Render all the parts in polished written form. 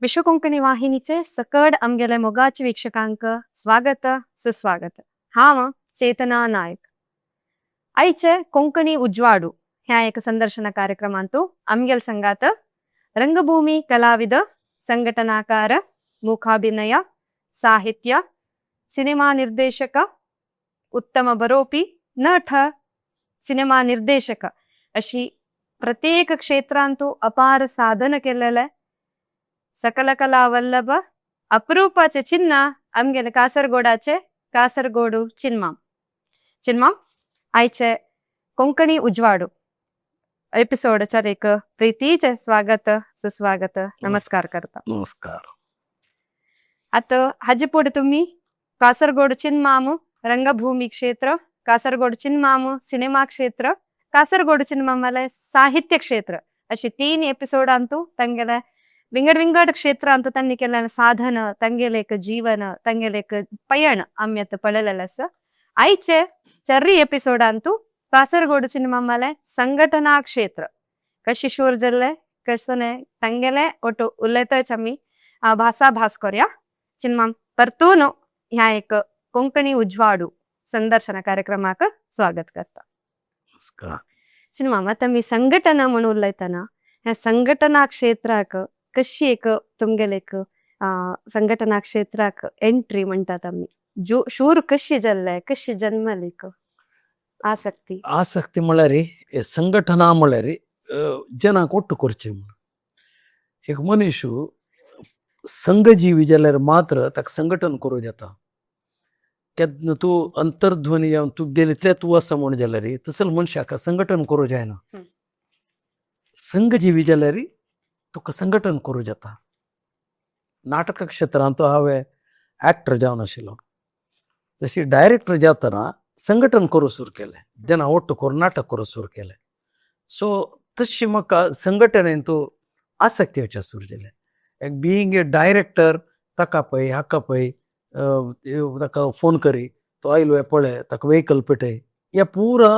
विश्व कोंकणी वाहिनीचे सकड आमगेले मोगाचे वीक्षकांक स्वागत सुस्वागत. हांव चेतना नायक. आयचे कोंकणी उजवाडू ह्या एक संदर्शन कार्यक्रमांतू आमगेल संगात रंगभूमी कलाविद, संघटनाकार, मुखाभिनय, साहित्य, सिनेमा निर्देशक, उत्तम बरोपी, नट, सिनेमा निर्देशक अशी प्रत्येक क्षेत्रांतू अपार साधन केलेले सकल कला वल्लभ अपरूपाचे चिन्ह आमगेले कासरगोडाचे कासरगोडू चिन्मा आयचे कोंकणी उजवाडू एपिसोडचेर एक प्रीतीचे स्वागत सुस्वागत नमस्कार करता. नमस्कार. आता हाजे पुढे तुम्ही कासरगोड चिन्मामु रंगभूमी क्षेत्र, कासरगोड चिन्मामु सिनेमा क्षेत्र, कासरगोड चिन्मामले साहित्य क्षेत्र अशी 3 एपिसोडांतू तंगेले विंगड क्षेत्रांतू त्यांनी केलेले साधन, तंगेले एक जीवन, तंगेले एक पयण आम्यत पळलेलस. आयचे 4 एपिसोडांतू कासरगोड चिन्मामले संघटना क्षेत्र कशी शोर जल्ले कसने तंगेले ओटो उल्लेतच आम्ही भाषा भास्कर्या चिन्माम परतून ह्या एक कोंकणी उजवाडू संदर्शन कार्यक्रमाक स्वागत करता. नमस्कार. चिन्माम आता मी संघटना म्हणून उल्लेतना ह्या संघटना क्षेत्राक कशी एक तुमगेले एक संघटना क्षेत्राक एंट्री म्हणतात आम्ही जो शूर कशी जल्ले कशी जन्मली आसक्ती आसक्ती म्हळ्यार संघटना म्हळ्यार जनाक ಒಟ್ಟು करचे म्हणून एक मनुष्य संघजीवी जाल्यार मात्र ताका संघटन करूं येता. तेन्ना तूं अंतर्ध्वनी जावन तूं गेले तूं आसा म्हूण जाल्यार तसले मनशाक संघटन करूं जायना. संघजीवी जाल्यार तुका संघटन करूं येता. नाटक क्षेत्रांत हांवें एक्टर जावन आशिल्लो तशी डायरेक्टर जातना संघटन करूं सुरू केलें. जना ಒಟ್ಟು करून नाटक करूं सुरू केलें. सो तशी म्हाका संघटनेंतू आसक्ती येवचें सुरू जालें. एक बिईंग ए डायरेक्टर ताका पळय हाका पळय ताका फोन करी तो आयलो पळय ताका वेहिकल पेटय हे पुरा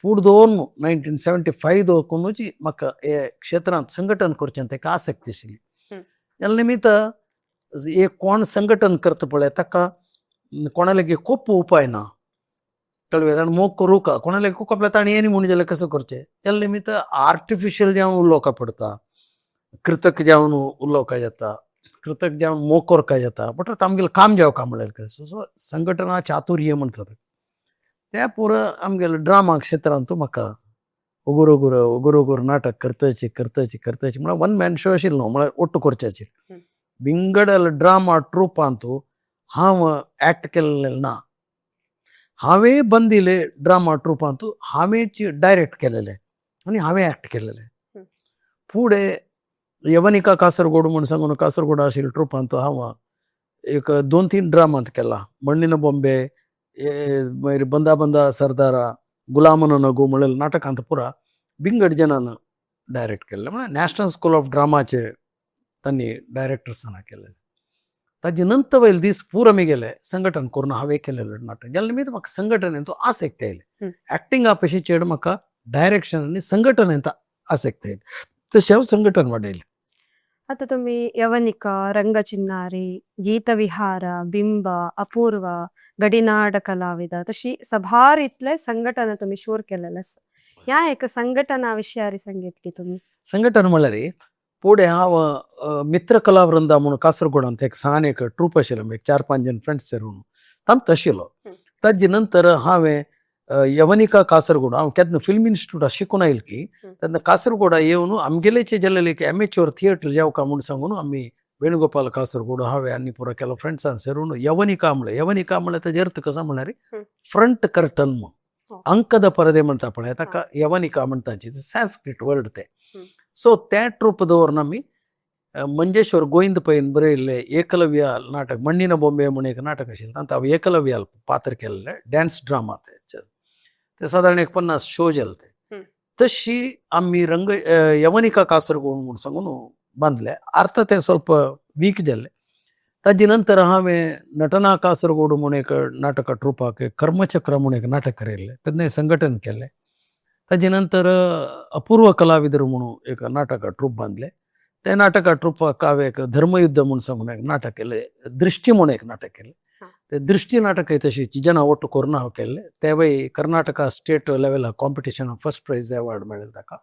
फूड दवरून 1975 दवरूनच म्हाका हे क्षेत्रांत संघटन करचें ताका आसक्ती आशिल्ली. ह्या निमित्त एक कोण संघटन करता पळय ताका कोणा लागीं खूब उपाय ना कळ्ळें. ताणें मोग करूं का कोणा लागीं खूब आपल्या ताणें येनी म्हणून जाल्यार कसं करचें. त्या निमित्त आर्टिफिशियल जावन उलोवका पडटा, कृतक जावन उलोवका जाता, कृतक जावन मोग करता जाता. बट आमगेलें काम जावका म्हळ्यार कसो. सो संघटना चातुर्य म्हणटात त्या पुरो आमगेले ड्रामा क्षेत्रांतू म्हाका उगोर नाटक करतची म्हळ्यार 1 मॅन शो आशिल्लो न्हू म्हळ्यार ಒಟ್ಟು करच्याचेर विंगड ड्रामा ट्रुपांतू हांव एक्ट केल्लें ना. हांवें बंदिले ड्रामा ट्रुपांतू हांवेंच डायरेक्ट केलेलें आनी हांवें एक्ट केलेलें. फुडें यवनिका कासरगोड म्हूण सांगून कासरगोड आशिल्ल्या ट्रुपांतू हांव एक 2-3 ड्रामांत केला. मण्णीन बॉम्बे, मागीर बंदा सरदारा, गुलामन नगू म्हणलेले नाटकांत पुरा बिंगड जनान डायरेक्ट केल्लें. म्हळ्यार नॅशनल स्कूल ऑफ ड्रामाचे तांणी डायरेक्टर्सांना केलेलें. ताजे नंतर वयले दीस पूर आमी गेले संघटन करून हांवें केलेलें नाटक. जाल्या निमित्त म्हाका संघटनेंत आसक्ती आयली. एक्टिंगा पेक्षा चड म्हाका डायरेक्शन आनी संघटनेंत आसक्ती आयली. तशें हांव संघटन वाडयलें. आता तुम्ही यवनिका, रंगचिन्नारी, गीतविहार, बिंब, अपूर्व, गडिनाड कलाविद तशी सभार इतले संघटना तुम्ही शोर केलेलेस. ह्या एक संघटना विषयारी सांगीत की तुम्ही. संघटन म्हळ्यार पुढे हांव मित्र कलावृंद म्हणून कासरगोडांत एक सान एक ट्रूप आशिल्लो एक 4-5 जण फ्रेंड्स सेरून तांत आशिल्लो. ताजे नंतर हांवें यवनिका कासरगोड हांव केन्ना फिल्म इन्स्टिट्यूटात शिकून आयिल्लो की तेन्ना कासरगोडा येवन आमगेलेचे जाल्लेले एक एमेच्योर थिएटर जावका म्हूण सांगून आमी वेणुगोपाल कासरगोड हांवें आनी पुरो केलो फ्रेंड्सान सेरून यवनिका म्हळ्यार ताजे अर्थ कसो म्हळ्यार फ्रंट कर्टन म्हूण अंकद परदे म्हणटा पळय ताका यवनिका म्हणटाची संस्कृत वर्ड ते. सो त्या ट्रूप दवरून आमी मंजेश्वर गोविंद पैन बरयल्लें एकलव्य नाटक मण्णीन बॉम्बे म्हणून एक नाटक आशिल्लें तांत हांव एकलव्य पात्र केल्लें डॅन्स ड्रामा ते सादारण एक 50 शो जाले ते. तशी आमी यवनिका कासरगोड म्हणून सांगून बांदले. अर्थ ते ಸ್ವಲ್ಪ वीक जाल्ले. ताजे नंतर हांवें नटना कासरगोड म्हणून एक नाटका ट्रुपाक कर्मचक्र म्हणून एक नाटक केल्लें तेन्ना संघटन केलें. ताजे नंतर अपूर्व कलाविदर म्हणून एक नाटका ट्रूप बांदले. ते नाटका ट्रुपाक हांवें एक धर्मयुद्ध म्हणून सांगून एक नाटक केलें, दृश्टी म्हणून एक नाटक केलें. ते दृश्टी नाटक तशीच जना ओट्टू करून हांव केल्लें. ते वेळी कर्नाटका स्टेट लेवला कॉम्पिटिशनाक फर्स्ट प्राइज अवॉर्ड मेळ्ळें ताका.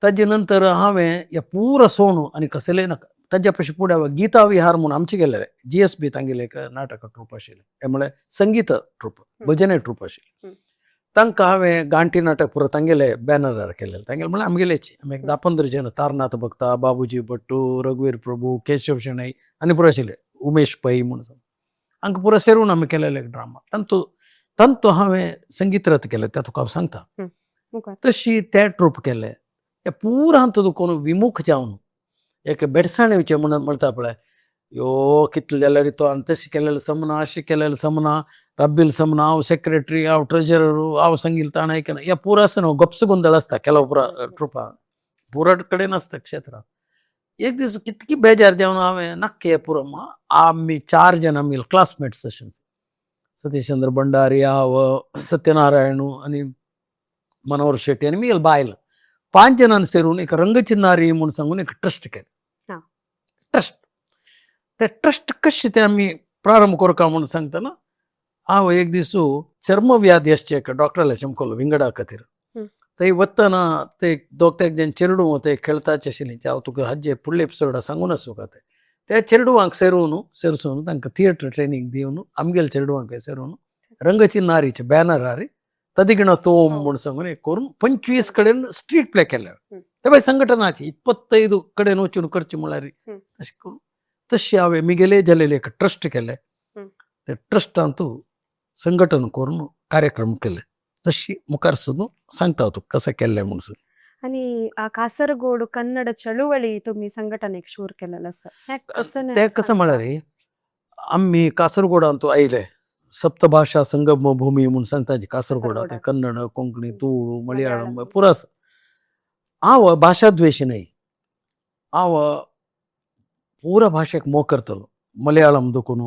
ताजे नंतर हांवें हे पुरो सोण आनी कसलें नाका ताज्या पयशे फुडें हांवें गीता विहार म्हणून आमचे गेलेले GSB तांगेले एक नाटक ट्रूप आशिल्लें. हे म्हळ्यार संगीत ट्रूप, भजने ट्रूप आशिल्लें. तांकां हांवें गांठी नाटक पुरो तांगेले बॅनरार केलेले. तांगेले म्हळ्यार आमगेलेच आमी 10-15 जण, तारनाथ भक्ता, बाबूजी भट्टू, रघुवीर प्रभू, केशव शेणै आनी पुरो आशिल्ले, उमेश पै म्हणून हांकां पुरो सेरून आमी केलेले एक ड्रामा. तांतू हांवें संगीत रथ केलें, तें तुका हांव सांगता. तशी ते ट्रूप केले. हे पुरो हातूंत कोण विमुख जावन एक बेडसाणेचे म्हणून म्हणटा पळय, यो कितले जाल्यार तो हांवें तशें केलेलें समना, अशें केलेलें समना, रब्बील समना, हांव सेक्रेटरी, हांव ट्रेजरर, हांव संगीत ताणें केलें, हे पुरो आसता न्हू, गप्स गोंदळ आसता केलो पुरो ट्रुपाक, पुरो कडेन आसता क्षेत्रांत. एक दीस कितकी बेजार जावन हांवें नाक्के हे पुरो आमी 4 जण आमी क्लासमेट्स अशें, सतीशचंद्र भंडारी, हांव, सत्यनारायण आनी मनोहर शेट्टी आनी मी बायल 5 जणांनी सेरून एक रंगचिन्नारी म्हणून सांगून एक ट्रस्ट केलें. ट्रस्ट ते ट्रस्ट कशें ते आमी प्रारंभ करता म्हणून सांगतना हांव एक दिसू चर्मव्याधी आसचे एका डॉक्टराला चमकलो विंगडा खातीर. थंय वतना ते दोग जण चेडू ते खेळताचे आशिल्लीं, हांव तुका हाजे फुडले एपिसोडा सांगून आसूं का त्या चेडवांक सेरून तांकां थिएटर ट्रेनींग दिवन आमगेल्या चेडवांक सेरून रंगचिन्नारीचे बॅनरार तदिगण तोम म्हणून सांगून एक करून 25 कडेन स्ट्रीट प्ले केले. ते भाई संघटनाची 25 कडेन वचून करची म्हळ्यार तशें करून तशी हांवें मिगेले जालेले एक ट्रस्ट केले. ते ट्रस्टांत संघटन करून कार्यक्रम केले. तशी मुखार सुद्दां सांगता हांव तुका कशें केल्लें म्हणून. आणि कासरगोड कन्नड चळवळी तुम्ही संघटनेक शूर केलेलं असं ते कसं म्हळ्यार आम्ही कासरगोडांत आयले, सप्तभाषा संगम भूमी म्हणून सांगता कासरगोडा, कन्नड, कोंकणी, तुळू, मलयाळम पुरो आसा. हांव भाशा द्वेशी न्हय, हांव पुरा भाशेक मोग करतलो. मलयाळम देखून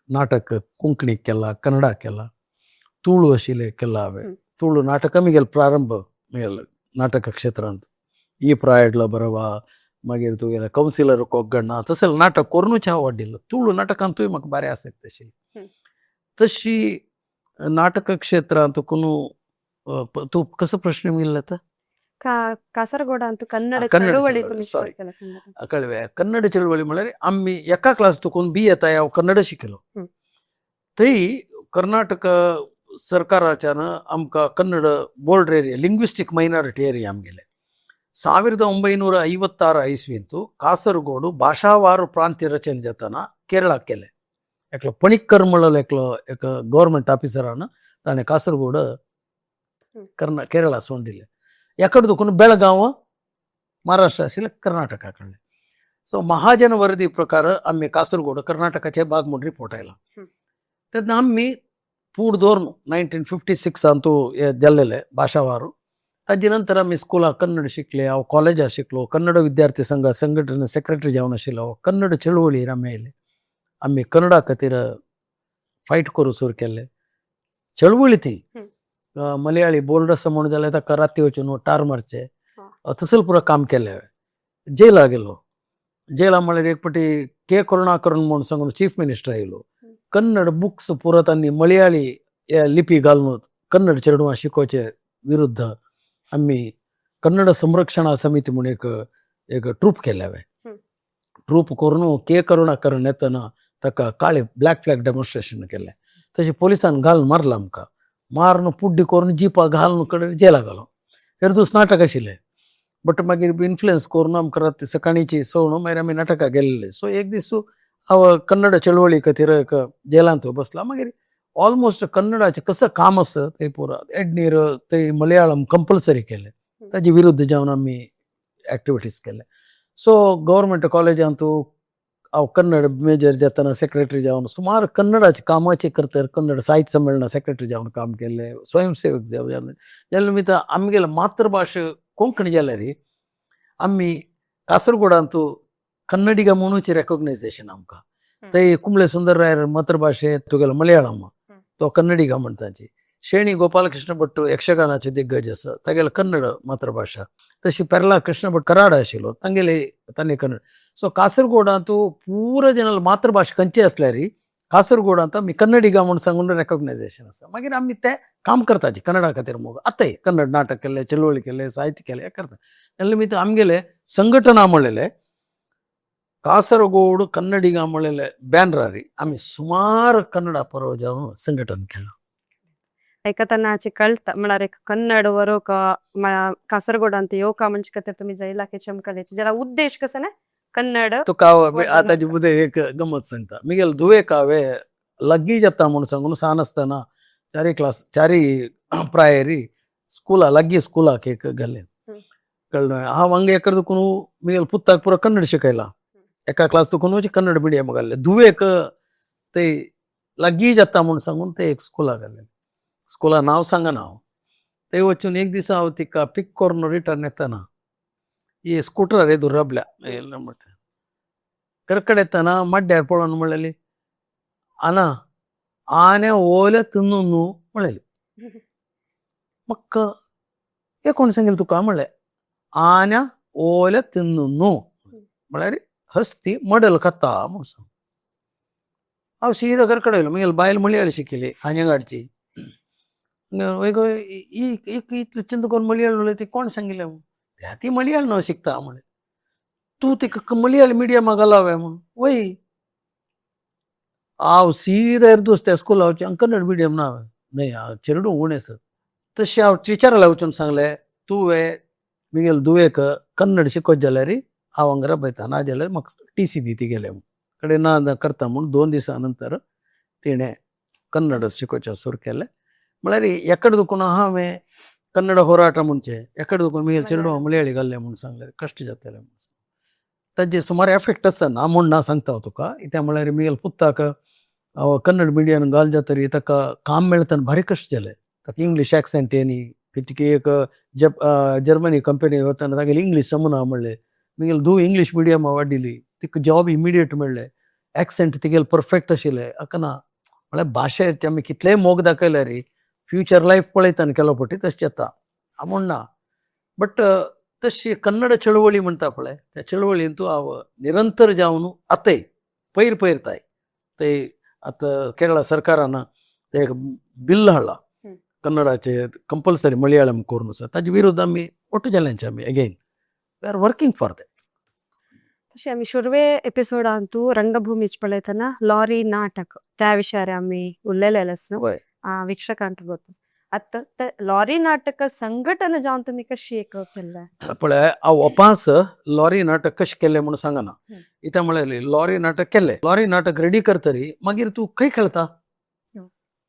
नाटक कोंकणीक केला, कन्नडाक केला, तुळू आशिल्लें केला हांवें. तुळू नाटक आमी गेले प्रारंभ नाटक क्षेत्रांत ई प्रायडला बरवा, मागीर तुगेले कौन्सिलर कोगण्णा तसलें नाटक करूनच हांव वाडिल्लो. तुळू नाटकांतूय म्हाका बरें आसत तशी नाटक क्षेत्रांत कोण तूं कसो प्रश्न मिळला तर कासरगोडांत कन्नड चळवळी कळ्ळें. कन्नड चळवळी म्हळ्यार आमी एका क्लास तुकून बी येता हांव कन्नड शिकलो. थंय कर्नाटक सरकाराच्यान आमकां Kannada border area, linguistic minority area आमगेले. 1956 ಇಸ್ವಿಂತು ಕಾಸರಗೋಡು ಭಾಷಾವಾರು ಪ್ರಾಂತ್ಯ ರಚನೆ ಜತನ ಕೇರಳಕ್ಕೆ केले. एकलो पणिक्कर म्हणलो एकलो एक गव्हर्मेंट ऑफिसरान ताणें कासरगोड केरळा सोडिल्ले. एकडे दुखून बेळगांव महाराष्ट्र आशिल्ले कर्नाटका कडले. सो महाजन वरदी प्रकार आमी कासरगोड कर्नाटकाचे भाग म्हणून रिपोर्ट आयला. तेन्ना आमी फूड दवरून 1956 ಅಂತೂ जाल्लेले भाषावारू. ताजे नंतर आमी स्कुलाक कन्नड शिकले, हांव कॉलेजात शिकलो, कन्नड विद्यार्थी संघ संघटने सेक्रेटरी जावन आशिल्लो. कन्नड चळवळीर आमी आयले, आमी कन्नडा खातीर फायट करूं सुरू केले. चळवळी ती मलयाळी बोर्ड आसा म्हणून जाल्यार ताका राती वचून टार मारचे तसलें पुरो काम केलें हांवें. जेला गेलो. जेला म्हळ्यार एक फावटी के करुणाकरन म्हणून सांगून चीफ मिनिस्टर आयलो. कन्नड बुक्स पुरो तांणी मलयाळी लिपी घालून कन्नड चेडवां शिकोवचे विरुद्ध आमी कन्नड संरक्षणा समिती म्हणून एक ट्रूप केले हांवें. ट्रूप करून के करुणाकरन येतना ताका काळे ब्लॅक फ्लॅग डेमॉन्स्ट्रेशन केलें. तशें पोलिसान घालून मारला आमकां. मारून पुड्डी करून जिपा घालून कडेन जेला घालो. हेर दीस नाटक आशिल्लें. बट मागीर इन्फ्लुएन्स करून आमकां राती सकाळीची सवण मागीर आमी नाटकाक गेल्ले. सो एक दीस हांव कन्नड चळवळी खातीर एक जेलांत बसला. मागीर ऑलमोस्ट कन्नडाचें कसं काम आसा तें पुरो एडनीर ते मलयाळम कंपल्सरी केलें. ताजे विरुद्ध जावन आमी एक्टिविटीज केले. सो गव्हर्मेंट कॉलेजांत हांव कन्नड मेजर जेतना सेक्रेटरी जावन सुमार कन्नडाचे कामाचे करता. कन्नड साहित्य संमेलना सेक्रेटरी जावन काम केलें, स्वयंसेवक जावन जाल्या निमित्त आमगेले मातृभाशा कोंकणी जाल्यार आमी कासरगोडांत कन्नडिगा म्हणूच रेकॉग्नायझेशन आमकां. थंय कुंबळे सुंदर रायर मातृभाशेंत तुगेलो मलयाळम तो कन्नडिगा म्हणटाची. शेणी गोपालकृष्ण भट यक्षगानाचे दिग्गज आसा तागेले कन्नड मातृभाषा. तशी पेर्ला कृष्ण भट कराड आशिल्लो तांगेले तांणी कन्नड. सो कासरगोडांत पुरो जनरल मातृभाषा खंयची आसल्यार कासरगोडांत आमी कन्नडिगा म्हूण सांगून रेकॉग्नायझेशन आसा. मागीर आमी तें काम करताचे कन्नडा खातीर मोग आतांय कन्नड नाटक केले, चळवळी केले, साहित्य केले, हें करता. तेन्ना निमित्त आमगेले संघटना म्हणलेले कासरगोड कन्नडिगा म्हणलेले बॅनरारी आमी सुमार कन्नडा परवा जावन संघटन केलं. ऐकतानाची कळता म्हळ्यार एक कन्नड बरोवक कासरगोडांत येवका म्हणजे खातीर तुमी जे इलाके चमकलेचे ज्याला उद्देश कसं ना कन्नड तुका आतांची बुदे एक गमत सांगता. मिगेल दुवेक हांवें लग्गी जाता म्हूण सांगून सान आसतना चारी प्रायरी स्कुला लग्गी स्कुलाक एक गेले कळ्ळें. हांव हांगा एकर दुखून मिगेल पुत्ताक पुरो कन्नड शिकयला. एका क्लास दुखून कन्नड मिडियम घाल्ले. दुवेक ते लग्गी जाता म्हूण सांगून ते एक स्कुलाक गेले. स्कुला नांव सांगना हांव. ते वचून एक दिसा हांव तिका पिक करून रिटर्न येतना ही स्कूटर एदूर रबल्या म्हणटा करकड येतना मड्ड्यार पळोवन म्हणलेली आना आने ओले तिन्नू न्हू म्हणलेली. म्हाका हे कोण सांगलें तुका म्हणलें आन्या ओले तिन्नू न्हू म्हळ्यार हस्ती मडल खाता म्हूण सांग. हांव सीदा करकड येयलो. म्हगेली बायल मलयाळी शिकिल्ली खांजेंगाडची. इतलें चिंत करून मलयाळ उलयता ती कोण सांगिल्लें ती मलयाळ न्हू शिकता म्हणे. तूं तिका मलयाळ मिडियमाक घालावे म्हूण वय. हांव सीदा एरदूस त्या स्कुला वचून कन्नड मिडियम ना न्हय चेडू उणेस. तशें हांव टिचराला वचून सांगलें तुवें मिगेल दुवेक कन्नड शिकोवचें जाल्यार हांव हांगा राबयता ना जाल्यार म्हाका TC दी ती गेले कडेन ना करता म्हूण 2 दिसां नंतर तिणें कन्नड शिकोवचें सुरू केलें. म्हळ्यार एकडे दुखून हांवें कन्नड होराಟ ಮುಂಚೆ एकडे दुखून मिगेल चेडू मलयाळी घाल्लें म्हूण सांगलें कश्ट जातलें म्हूण. ताजे सुमार एफेक्ट आसा ना म्हूण ना सांगता हांव तुका. कित्याक म्हळ्यार मिगेल पुत्ताक कन्नड मिडियम घाल जातरी ताका काम मेळतना भारी कश्ट जाले. ताका इंग्लीश एक्सेंट येनी कितें एक जर्मनी कंपनी वतना तागेली इंग्लीश समजना म्हणलें. मिगेल धूव इंग्लीश मिडियमा वाडिल्ली तिका जॉब इमिडिएट मेळ्ळें. एक्सेंट तिगेले परफेक्ट आशिल्ले. हाका ना म्हळ्यार भाशेचे आमी कितलेय मोग दाखयल्यार फ्युचर लायफ पळयतना केलो पटी तशें जाता म्हूण ना. बट तशी कन्नड चळवळी म्हणटा पळय त्या चळवळींतू हांव निरंतर जावन आतांय पयरताय. ते आतां केरळा सरकारान एक बिल हाडला कन्नडाचे कंपल्सरी मलयाळम करून आसा. ताजे विरोध आमी ओट्टू जाल्यांचे आमी again we are working for that. तशें आमी शुरवे एपिसोडांतू रंगभूमीच पळयतना लॉरी नाटक त्या विशयार आमी उलयलेले आसा वीक्षकांक ಗೊತ್ತು. आतां लॉरी नाटक संघटन जावन तुमी कशी एक केल्लें पळय हांव वपास लॉरी नाटक कशें केलें म्हूण सांगना. कित्याक म्हळ्यार लॉरी नाटक केलें. लॉरी नाटक रेडी करतरी मागीर तूं खंय खेळता.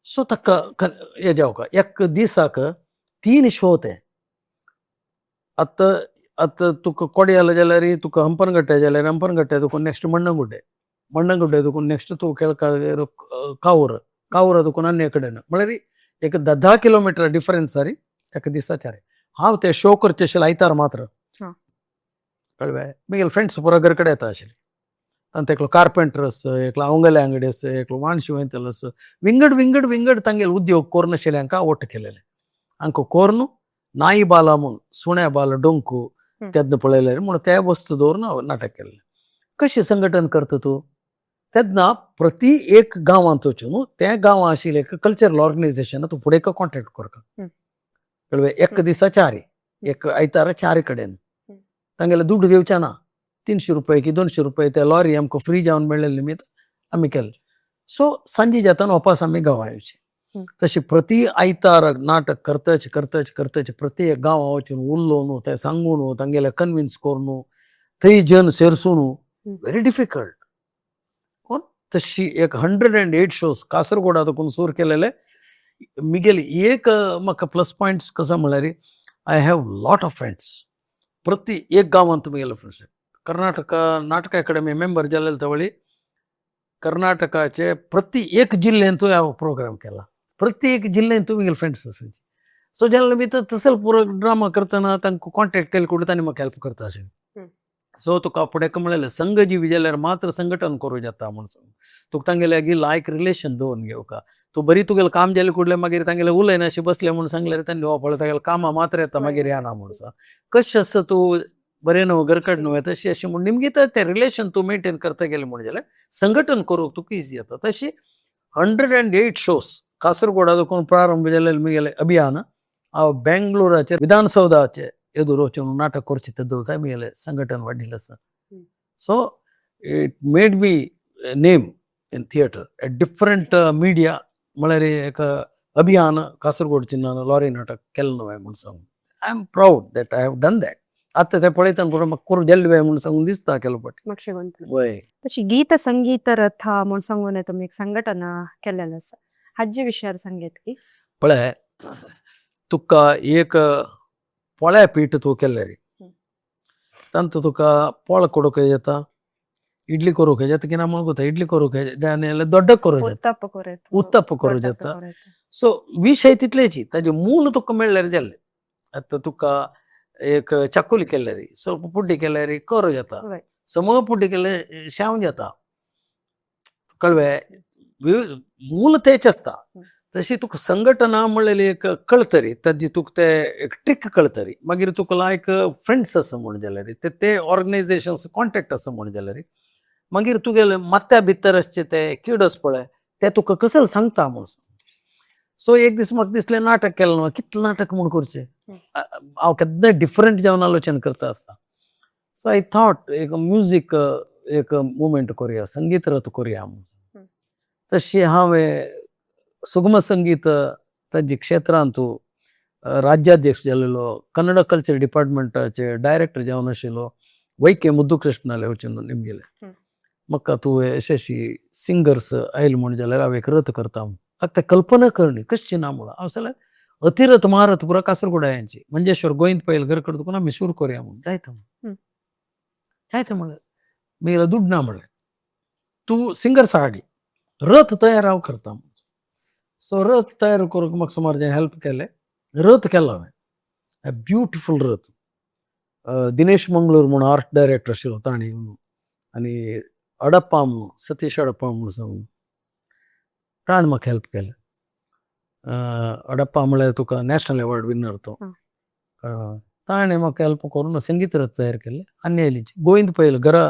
सो ताका हें जावका एक दिसाक 3 शो ते. आतां तुका कोड्याल जाल्यार तुका हंपनगड्डे जाल्यार हंपनगड्डे देखून नेक्स्ट मण्णंगुड्डे देखून नेक्स्ट तूं खेळका कावूर देखून आनी कडेन म्हळ्यार एक 10 किलोमिटर डिफरन्स सारी एका दिसाच्यार. हांव ते शो करचे आशिल्ले आयतार मात्र कळ्ळें. मिगेल फ्रेंड्स पुरो घर कडेन येता आशिल्ले. तांत एकलो कार्पेंटर आसा, एकलो अवंगले अंगडी आसा, एकलो माणशी वयतलो आसा. विंगड तांगेले उद्योग कोरून आशिल्ल्यांक ओट केलेले. हांकां कोरून नाई बाला म्हूण सुण्या बाल डोंकू तेन्ना पळयलें म्हूण ते वस्तू दवरून हांव नाटक केल्लें. कशें संघटन करता तूं तेन्ना प्रति एक गांवांत वचून त्या गांवां आशिल्ले कल्चरल ऑर्गनायझेशन तूं फुडें कॉन्टेक्ट करता कळ्ळें. एक दिसा चारी एक आयतारा 4 कडेन तांगेले दुड्ड दिवचें ना. 300 रुपया की 200 रुपया त्या लॉरी आमकां फ्री जावन मेळ्ळेले निमित्त आमी केलें. सो सांजे जाताना वापस आमी गांवां येवचें. तशें प्रति आयतार नाटक करतच प्रति एक गांवां वचून उलोवन तें सांगून तांगेले कन्विन्स करून थंय जन सेरसून व्हेरी डिफिकल्ट. तशी एक 108 शोज कासरगोडा देखून सुरू केलेले. मिगेल एक म्हाका प्लस पॉयंट्स कसो म्हळ्यार I have lot of friends प्रति एक गांवांत तुमगेले फ्रेंड्स. कर्नाटका नाटक अकाडेमी मेंबर जाल्ले तवळी कर्नाटकाचे प्रति एक जिल्ह्यांतूय हांव प्रोग्राम केला. प्रत्येक जिल्ह्यांत तुमगेले फ्रेंड्स आसाचे. सो जाल्यार मी तसले पुरो ड्रामा करतना तांकां कॉन्टेक्ट केले करून तांणी म्हाका हेल्प करता आशिल्ले. सो तुका फुडें म्हणलें संघ जीव जाल्यार मात्र संघटन करूं जाता म्हणून सांग तुका तांगेले आगी लायक रिलेशन दवरून घेवका तूं बरी तुगेलें काम जालें कुडलें मागीर तांगेलें उलयना अशें बसलें म्हणून सांगल्यार तांणी हो पळय तागेलें कामां मात्र येता मागीर येना म्हणून सांग कशें आसा तूं बरें न्हू घरकड न्हू तशें अशें म्हूण निमगेत तें रिलेशन तूं मेंटेन करता गेलें म्हणून जाल्यार संघटन करूंक तुका इजी जाता तशी 108 shows कासरगोडा देखून प्रारंभ जालेलें मुगेलें अभियान हांव बेंगलोराचे विधानसौधाचे एदूर वचून नाटक करचें तेदूर काय मुगेलें संघटन वाडिल्लें आसा so it made me name in theatre A different media म्हळ्यार एक अभियान कासरगोड चिन्नान लॉरी नाटक केलें न्हय म्हूण सांगून I am proud that I have done that आतां तें पळयतना म्हाका करूं गेल्लें म्हणून सांगून दिसता केलो पट वय तशी गीत संगीत रथ म्हणून सांगून तुम्ही एक संघटना केलेलं आसा हाजे विशयार सांगेत की पळय तुका एक पोळ्या पीठ तूं केल्लें रे तांत तुका पोळ करूंक येता इडली करूंक येता की ना म्हणून कोता इडली करूंक येता आनी दोड्ड करूंक येता उत्तप्प करूंक येता सो विशय तितलेची ताजे मूल तुका मेळ्ळ्यार जालें आतां तुका एक चाकुली केल्यार स्वल्प पुड्डी केल्यार करूं येता समूह पुड्डी केल्यार शाव जाता कळ्ळें मूल तेच आसता तशी तुका संघटना म्हणलेली एक कळतरी ताजी तुका ते एक ट्रिक कळतरी मागीर तुका लायक फ्रेंड्स आसा म्हूण जाल्यार ते ऑर्गनायजेशन्स कॉन्टॅक्ट आसा म्हूण जाल्यार मागीर तुगेले माथ्या भितर आसचे ते किडस पळय ते तुका कसले सांगता म्हणून सो एक दीस म्हाका दिसलें नाटक केलें न्हू कितलें नाटक म्हूण करचें हांव केन्ना डिफरंट जावन आलोचन करता आसता सो आय थॉट एक म्युजीक एक मुवमेंट करुया संगीत रथ करुया म्हणून तशी हांवें सुगम संगीत ताजी क्षेत्रांत तूं राज्याध्यक्ष जाल्लो कन्नड कल्चर डिपार्टमेंटाचे डायरेक्टर जावन आशिल्लो वैके मुद्दुकृष्णाले वचून निमगेले म्हाका तूं यशस्वी सिंगर्स आयले म्हूण जाल्यार हांव एक रथ करता म्हाका तें कल्पना करणी कशें ना म्हणून हांव जाल्यार अतिरथ महारथ पुरा कासरगोडा यांची मंजेश्वर गोविंद पैल घरकड देखून आमी सूर करुया म्हणून जायतं म्हणलें मेला दुड्ड ना म्हणलें तूं सिंगर्स हाडी रथ तयार हांव करता सो रथ तयार करूंक म्हाका सुमार जे हेल्प केलें रथ केलो हांवें ब्युटिफूल रथ दिनेश मंगळूर म्हणून आर्ट डायरेक्टर आशिल्लो ताणी आनी अडप्पा म्हणून सतीश अडप्पा म्हणून सांगून ताणें म्हाका हेल्प केलें अडप्पा म्हळ्यार तुका नॅशनल अवॉर्ड विनर तो ताणें म्हाका हेल्प करून संगीत रथ तयार केलें आनी आयलीचे गोविंद पैल घरा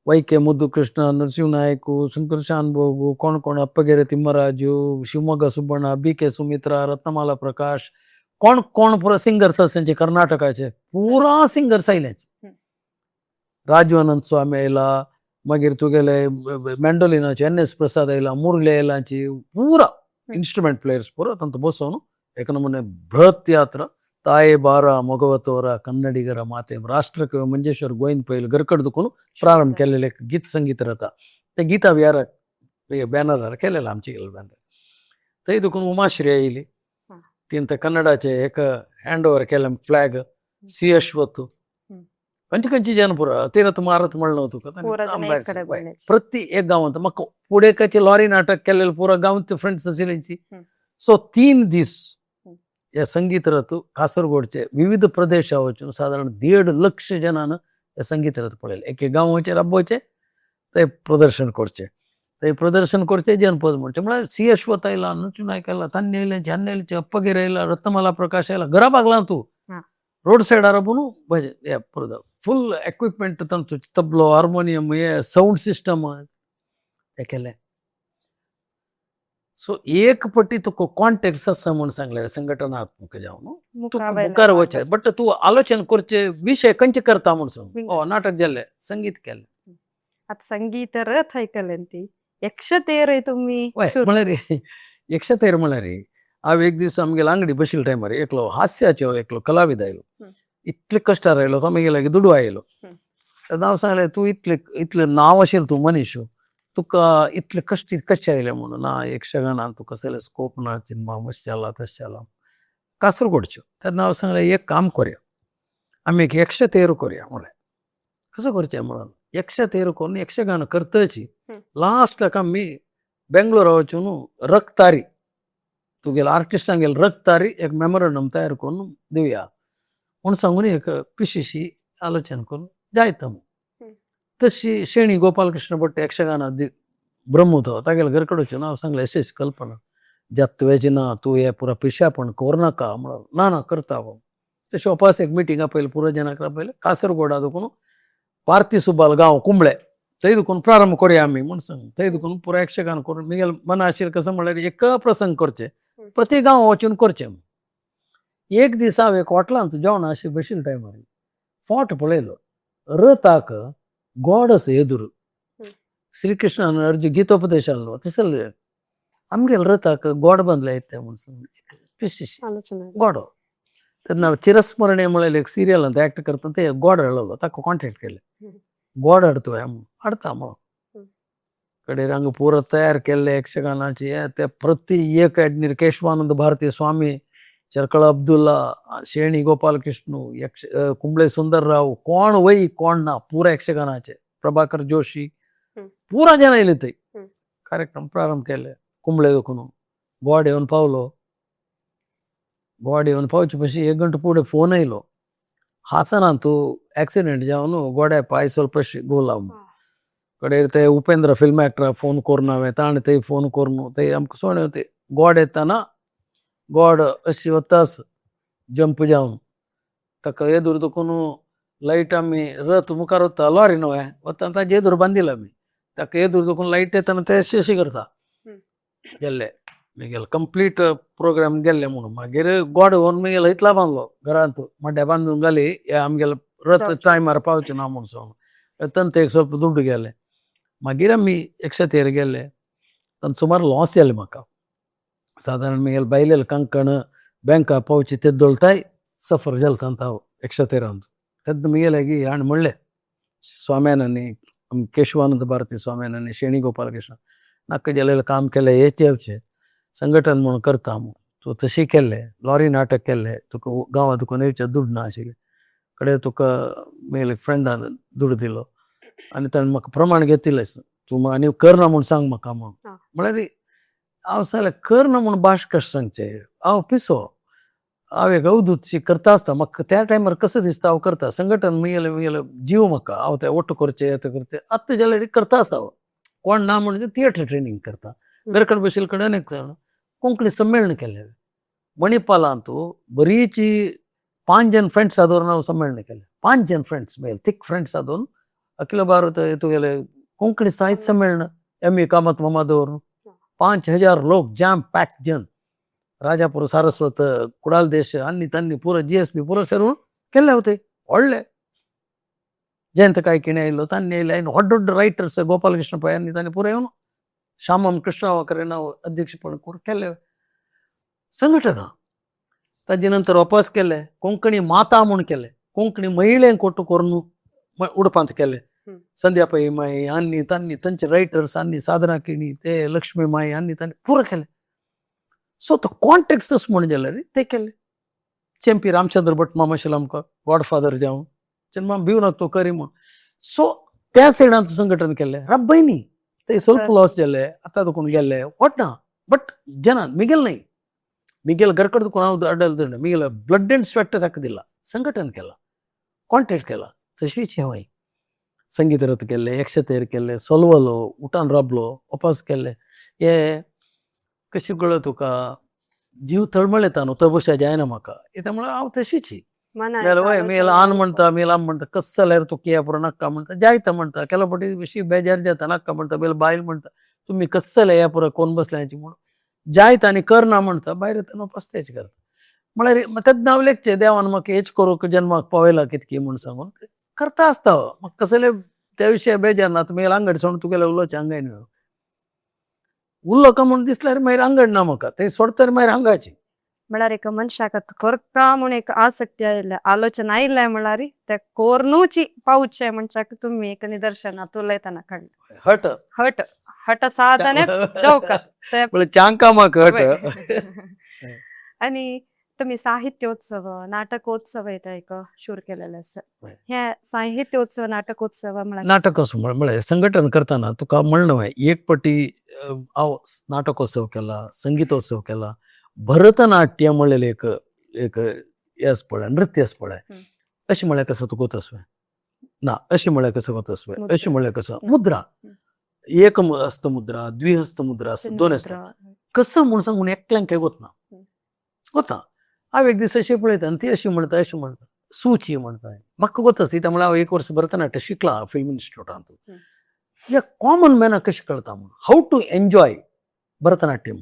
वैके मुद्दुकृष्ण नरसिंह नायक शंकर शानबाबू कोण अप्पगेरे तिम्मराजू शिवमोग्गा सुब्बಣ್ಣ बी के सुमित्रा रत्नमाला प्रकाश कोण पुरा सिंगर्स आसांचे कर्नाटकाचे पुरा सिंगर्स आयल्याचे राजू अनंत स्वामी आयला मागीर तुगेले मॅन्डोलिनाचे NS प्रसाद आयला मुरली आयलाची पुरा इन्स्ट्रुमेंट प्लेयर्स पुरा तांत बसोन एक नमुने बृहत यात्रा ताये बारा मगवतोरा कन्नडिगर माते राष्ट्रकवी मंजेश्वर गोविंद पैल घरकड दुखून प्रारंभ केलेले गीत संगीत रथा ते गीता विहार बॅनरार केलेलं आमचे बॅनर थंय दुखून उमाश्री आयली तीन ते कन्नडाचे एक हँड ओवर केलें फ्लॅग सी अश्वत खंयची जन पुरा तीरथ मारत म्हणलं तुका प्रति एक गांवांत म्हाका पुडेकाचे लॉरी नाटक केलेलं पुरा गांवांत फ्रेंड्स आशिल्लींची सो 3 दीस या संगीत रथ कासरगोडचे विविध प्रदेशा वचून साधारण 1.5 लाख जनान हे संगीत रथ पळयले एक गांवाचे राबोवचे ते प्रदर्शन करचे जनपद म्हणचे म्हळ्यार सी अश्वत आयला नरसिंह नायक आयला तान्नी आयल्याचे हान्नी आयल्याचे अप्पगेर आयला रत्नमाला प्रकाश आयला घरा बागला तूं रोड सायडार भजन फुल इक्विपमेंट तांचो तबलो हार्मोनियम हे साऊंड सिस्टम हे केलें सो एक पटी तुका कॉन्टेक्ट्स आसा म्हूण सांगल्यार संघटनात्मक जावन तुका मुखार वचचें बट तूं आलोचन करचे विशय खंयचे करता म्हूण सांग नाटक जाल्लें संगीत केलें आता संगीत रथ ऐकलें ती यक्षतेर तुम्ही म्हळ्यार यक्षतेर म्हळ्यार हांव एक दीस आमगेले आंगडी बशिल्ले टायमार एकलो हास्याचो एकलो कलाविद आयलो इतले कश्टार आयलो तो आमगेले दुडू आयलो हांव सांगलें तूं इतलें नांव आशिल्लो तूं मनीस तुका इतले कशे आयले म्हणून ना यक्षगानान तुका कसले स्कोप ना चिन्मा मशें जाला तशें जाला कासरगोडच्यो तेन्ना हांव सांगलें एक काम करया आमी एक यक्षतेर करया म्हळें कसो करचें म्हणून यक्षतेर करून यक्षगान करतची लास्टाक आमी बेंगलोरा वचून रक्तारी तुगेले आर्टिस्टांगेले रक्तारी एक मेमोरंडम तयार करून दिवया म्हूण सांगून एक पिशीशी आलोचन करून जायतं तशी शेणी गोपालकृष्ण भट यक्षगाना ब्रह्मतो तागेला घरकडचे नाव सांगलं अशीच कल्पना ज्यात तुझ्याची ना तू हे पुरा पिशा पण कोर नाका म्हणून ना करता तशी वापस एक मिटिंग पहिले पुरा जनाक पहिले कासरगोड दुखून पार्थी सुबाल गाव कुंबळे थंय दुखून प्रारंभ करूया आम्ही म्हणून सांग थंय दुखून पुरा यक्षगान करून मी मना आशील कसं म्हणल्यार एक प्रसंग करचे प्रति गांव वचून करचे एक दीस हांव एक हॉटलांत जेवण अशी बशील टायमार फोट पळयलो रथाक गोड असो एदूर श्रीकृष्णान अर्जुन गीतोपदेश आलो थंयसर आमगेल रथाक गोड बांदले येते म्हणून गोड तेन्ना चिरस्मरणे म्हळ्यार एक सिरियलांत एक्ट करता ते गोड हाडलो ताका कॉन्टेक्ट केले गोड हाडतोय हाडता म्हणून कडेन हांगा पुरो तयार केल्ले यक्षगानाचे ते प्रति एक एडनीर केशवानंद भारती स्वामी चरकळ अब्दुल्ला शेणी गोपालकृष्ण कुंबळे सुंदरराव कोण वय कोण ना पुरा यक्षगानाचे प्रभाकर जोशी पुरा जन येयले थंय कार्यक्रम प्रारंभ केले कुंबळे दुखून गोड येवन पावलो गोड येवन पावचे पशी एक गंट फुडें फोन येयलो हासना तूं एक्सिडेंट जावन गोड्या पांय स्वल्प गोला कडेन ते उपेंद्र फिल्म एक्टरा फोन करून हांवें ताणें थंय फोन करून थंय आमकां सोडे ते गोड येताना गोड अशी वतास जंप जावन ताका येदूर दुखून लायट आमी रथ मुखार वता लॉरी न्हय वता ताजे येदूर बांदिला आमी ताका येदूर दुखून लायट येताना ते अशी करता गेल्ले मागीर कंप्लीट प्रोग्राम गेल्ले म्हणून मागीर गोड व्हरून मागीर इतला बांदलो घरांत मड्ड्या बांदून घाली आमगेलो रथ टायमार पावचे ना म्हणून सांगून तंत एक स्वल्प दुड्ड गेले मागीर आमी यक्षतेर गेले तांत सुमार लॉस जालें म्हाका सादारण मागीर बायलेले कांकण बँका पावचे ते दोळताय सफर जालें तांत हांव यक्षतेरांत तेन्ना मागीर की हाणें म्हणलें स्वाम्यान आनी केशवानंद भारती स्वाम्यान आनी शेणी गोपालकृष्ण नाका जाल्यार काम केलें हेच येवचें संघटन म्हणून करता तूं तशी केल्लें लॉरी नाटक केल्लें तुका गांवांत दुखून येवचें दुड्ड ना आशिल्लें कडेन तुका मागीर फ्रेंडान दुड्ड दिलो आनी ताणें म्हाका प्रमाण घेतिल्लें तूं आनी करना म्हूण सांग म्हाका म्हणून म्हळ्यार हांव सांगलें करना म्हूण भाश कशें सांगचें हांव पिसो हांव एक अवधूतशी करता आसता म्हाका त्या टायमार कसं दिसता हांव करता संघटन मुगेलें जीव म्हाका हांव तें ओट्ट करचें येता करचें आत्ता जाल्यार करता आसा हांव कोण ना म्हणजे थिएटर ट्रेनिंग करता घरकड बशिल्ले कडेन अनेक जाण कोंकणी संमेलन केलें मणिपालांत बरीची 5 जन फ्रेंड्स आदोवन हांव संमेलन केलें 5 जन फ्रेंड्स मेल थिक फ्रेंड्स आदोवन अखिल भारत तुगेले कोंकणी साहित्य संमेलन एम.ए. कामत मामा दवरून 5000 लोक जॅम पॅक जन राजापूर सारस्वत कुडाल देश अन्नी तन्नी पुरो GSB पुरो सेरून केल्ले होते व्हडले जयंत कायकिणी आयलो तांणी येयले आनी व्हड व्हड रायटर्स गोपालकृष्ण पै आनी तांणी पुरो येवन श्यामम कृष्णावाकरेन हांव अध्यक्षपण करून केलें संघटना ताजे नंतर वापस केलें कोंकणी माता म्हूण केलें कोंकणी महिळेंक कोट्ट करून उडपांत केलें संध्या पै माई आनी तांणी तांचे रायटर्स आनी साधना किणी ते लक्ष्मी माई आनी तांणी पुरो केलें सो तो कॉन्टेक्स्ट म्हण जाल्यार ते केलें चेंपी रामचंद्र भट मामा आशिल्लो आमकां गॉडफादर जावन जेन्ना भिवनाक तो करी म्हूण सो त्या सायडान संघटन केलें राब्बयनी ते स्वल्प लॉस जाले आतां दुखून गेले वॉट ना बट जनान मिगेल न्हय मिगेल घरकड दुखून हांव अडल मिगेल ब्लड एंड स्वेट ताका दिला संघटन केला कॉन्टेक्ट केला तशीच हेवय संगीत रथ केले यक्षतेर केले सोलवलो उठान राबलो वापस केले हे कशी कळ्ळो तुका जीव तळमळ येता न्हू तो बशा जायना म्हाका त्यामुळे हांव तशीच वय मेल आन म्हणटा मेल आम म्हणटा कस जाल्यार तूं किया पुरो नाका म्हणटा जायता म्हणटा केलो पटी बेशी बेजार जाता नाका म्हणटा बेल बायल म्हणटा तुम्ही कस जाल्या ह्या पुरो कोण बसल्याची म्हणून जायता आनी करना म्हणटा भायर येता वापस तेच करता म्हळ्यार तेच नांव लेखचें देवान म्हाका हेच करूंक जन्माक पावयला कितकी म्हूण सांगून करता आसता म्हाका कसले त्या विशय बेजार ना तुमी आंगड सोडून तुगेले उलोवचें आंगायन उरलो का म्हणून दिसल्यार मागीर आंगड ना म्हाका ते सोडतर मागीर आंगाची म्हळ्यार एक मनशाक करता म्हूण एक आसक्ती आयिल्ले आलोचना आयिल्ले म्हळ्यार ते कोरनूची पावचे मनशाक तुम्ही एक निदर्शनात उलयतना कळ्ळें हट हट हट साधने चौकात चांकामाक हट आणि तुम्ही साहित्योत्सव नाटकोत्सव येता एक शूर केलेले आसा हे साहित्योत्सव नाटकोत्सव म्हळ्यार संघटन करताना तुका म्हणणं एक पटी हांव नाटकोत्सव केला संगीतोत्सव केला भरतनाट्य म्हणलेले एक हेस पळय नृत्य पळय अशें म्हळ्यार कसं तुका तसं ना अशी म्हळ्यार कसं कोतास मुद्रा. अशी म्हळ्यार कसं मुद्रा एक हस्त मुद्रा द्विहस्त मुद्रा असं दोन असतात कसं म्हणून सांगून एकल्यांक काय गोत ना गोता हांव एक दीस अशें पळयता आनी ती अशी म्हणटा अशी म्हणटा सुची म्हणटाय म्हाका गोतस त्यामुळे हांव एक वर्स भरतनाट्य शिकला फिल्म इन्स्टिट्यूटांत या कॉमन मॅनाक कशें कळटा म्हणून how to enjoy Bharatanatyam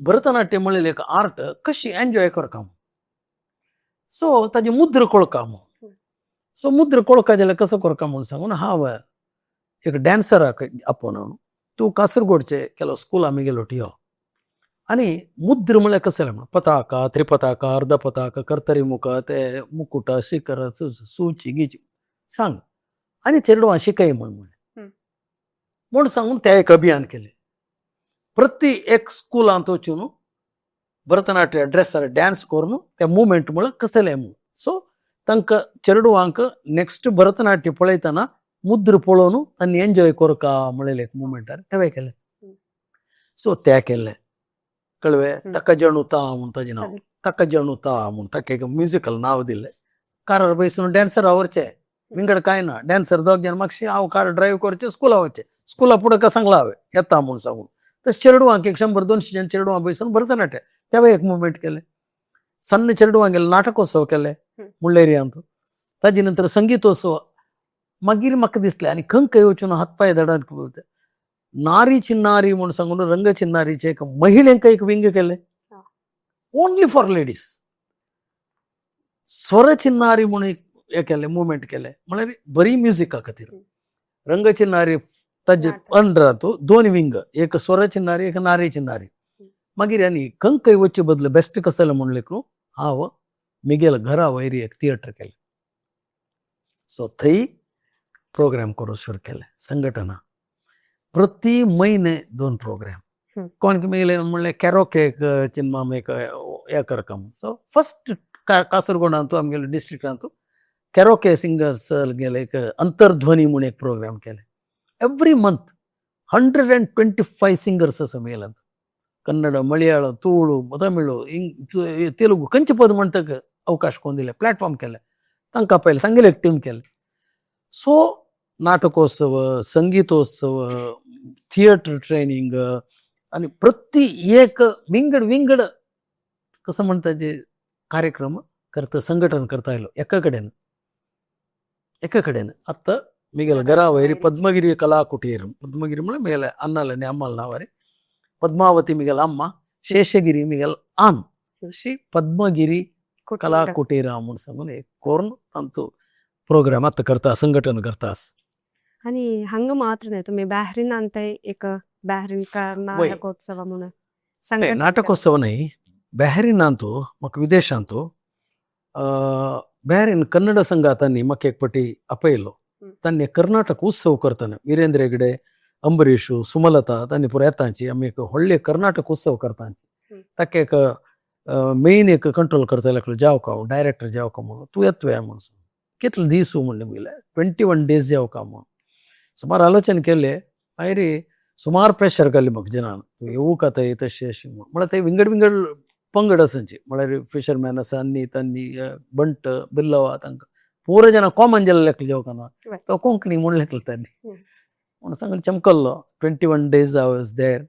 Bharatanatyam म्हणलें एक आर्ट कशी एन्जॉय करता म्हणून सो ताजी मुद्र कळका म्हणून सो मुद्र कळका जाल्यार कसो करता म्हणून सांगून हांव एक डॅन्सराक आपोवन तूं कासरगोडचे केलो स्कूल आमी गेलो टियो आनी मुद्र म्हळ्यार कसं म्हणून पताका त्रिपताका अर्धपताका कर्तरीमुख ते मुकुट शिखर सुची गिची सांग आनी चेडवां शिकय म्हूण सांगून ते एक अभियान केलें प्रति एक स्कुलांत वचून भरतनाट्य ड्रेसार डॅन्स करून त्या मुवमेंट म्हळ्यार कसले म्हणून सो तांकां चेडवांक नेक्स्ट भरतनाट्य पळयतना मुद्र पळोवन तांणी एन्जॉय करका म्हणलें एक मुवमेंटार तें केलें सो तें केलें कळ्ळें ताका जणुता म्हूण ताजें नांव ताका जणुता म्हूण ताका एक म्युजिकल नांव दिल्लें कारार बसून डॅन्सरा व्हरचें विंगड कांय ना डॅन्सर दोग जाण म्हाका हांव कार ड्रायव्ह करचें स्कुला वचचें स्कुला फुडें का सांगला हांवें येता म्हूण सांगून तशें चेडवांक 100-200 जण चेडवां बसून भरतनाट्य तेव्हा एक मुवमेंट केलें सन्न चेडवां गेले नाटकोत्सव केले मुळ्ळेरियांत ताजे नंतर संगीतोत्सव मागीर म्हाका दिसलें आनी खंय वचून हातपाय धडात नारी चिन्नारी म्हूण सांगून रंग चिन्नारीचे एक महिलेंक एक विंग केलें ओन्ली फॉर लेडीज स्वर चिन्नारी म्हणून एक केलें मुवमेंट केलें म्हळ्यार बरी म्युजिका खातीर रंग चिन्नारी ताजे अंडर दोन विंग एक स्वर चिन्नारी एक नारी चिन्नारी मागीर आनी खंय वच्चे बदल बेस्ट कसं जालें म्हणलें हांव मिगेल घरा वयरी एक थिएटर केलें सो थंय प्रोग्राम करूं सुरू केलें संघटना प्रति म्हयने 2 प्रोग्राम कोण मिगेले म्हणलें कॅरोके चिन्मा एक हें करका सो फर्स्ट कासरगोडांतू आमगेले डिस्ट्रिक्टांतू कॅरोके सिंगर्स गेले एक अंतर्ध्वनी म्हणून एक प्रोग्राम केले एव्हरी मंथ 125 सिंगर्स असं मेळ्ळात कन्नड मलयाळम तुळू तमिळू तेलुगू खंयचे पद म्हणटक अवकाश कोण दिले प्लॅटफॉर्म केले तांकां पयलें तांगेले एक टीम केले सो नाटकोत्सव संगीतोत्सव थिएटर ट्रेनिंग आणि प्रति एक विंगड कसं म्हणतात जे कार्यक्रम करता संघटन करता आयलो एका कडेन आत्ता मिगेल घरा वयरी पद्मगिरी कला कुटीर पद्मगिरी म्हळ्यार मिगेल अन्नाल आनी अम्माल नावारी पद्मावती मिगेल अम्मा शेषगिरी मिगेल आम अशी पद्मगिरी कला कुटीर म्हणून सांगून एक करून तांचो प्रोग्राम आतां करता संघटन करता आणि हांगा मात्र नाही तुम्ही बॅहरीन आणताय एक बॅहरीन नाटकोत्सव म्हणून नाटकोत्सव नाही बॅहरीनांतू म्हाका विदेशांतू बॅहरीन कन्नड संघातांनी म्हाका एक पटी आपयलो तांणी कर्नाटक उत्सव करतना वीरेंद्र हेगडे अंबरीशू सुमलता तांणी पुरो येतांची आमी एक व्हडले कर्नाटक उत्सव करतांची ताका एक मेन एक कंट्रोल करता जावका हांव डायरेक्टर जावका म्हणून तूं येतोया म्हणून कितले दीस म्हणलें मुगेले 21 days जावका म्हणून सुमार आलोचन केले मागीर सुमार प्रेशर घाली म्हाका जनान तूं येवू का थंय तशें अशें म्हळ्यार ते विंगड पंगड आसांची म्हळ्यार फिशरमॅन आसा अन्नी तांनी बंट बिल्लवा तांकां पुरो जना कॉमन जाल्ले लेखले जेवका ना तो कोंकणी म्हूण लेखले तांणी म्हूण सांगलें चमकल्लो 21 days आय वॉज देर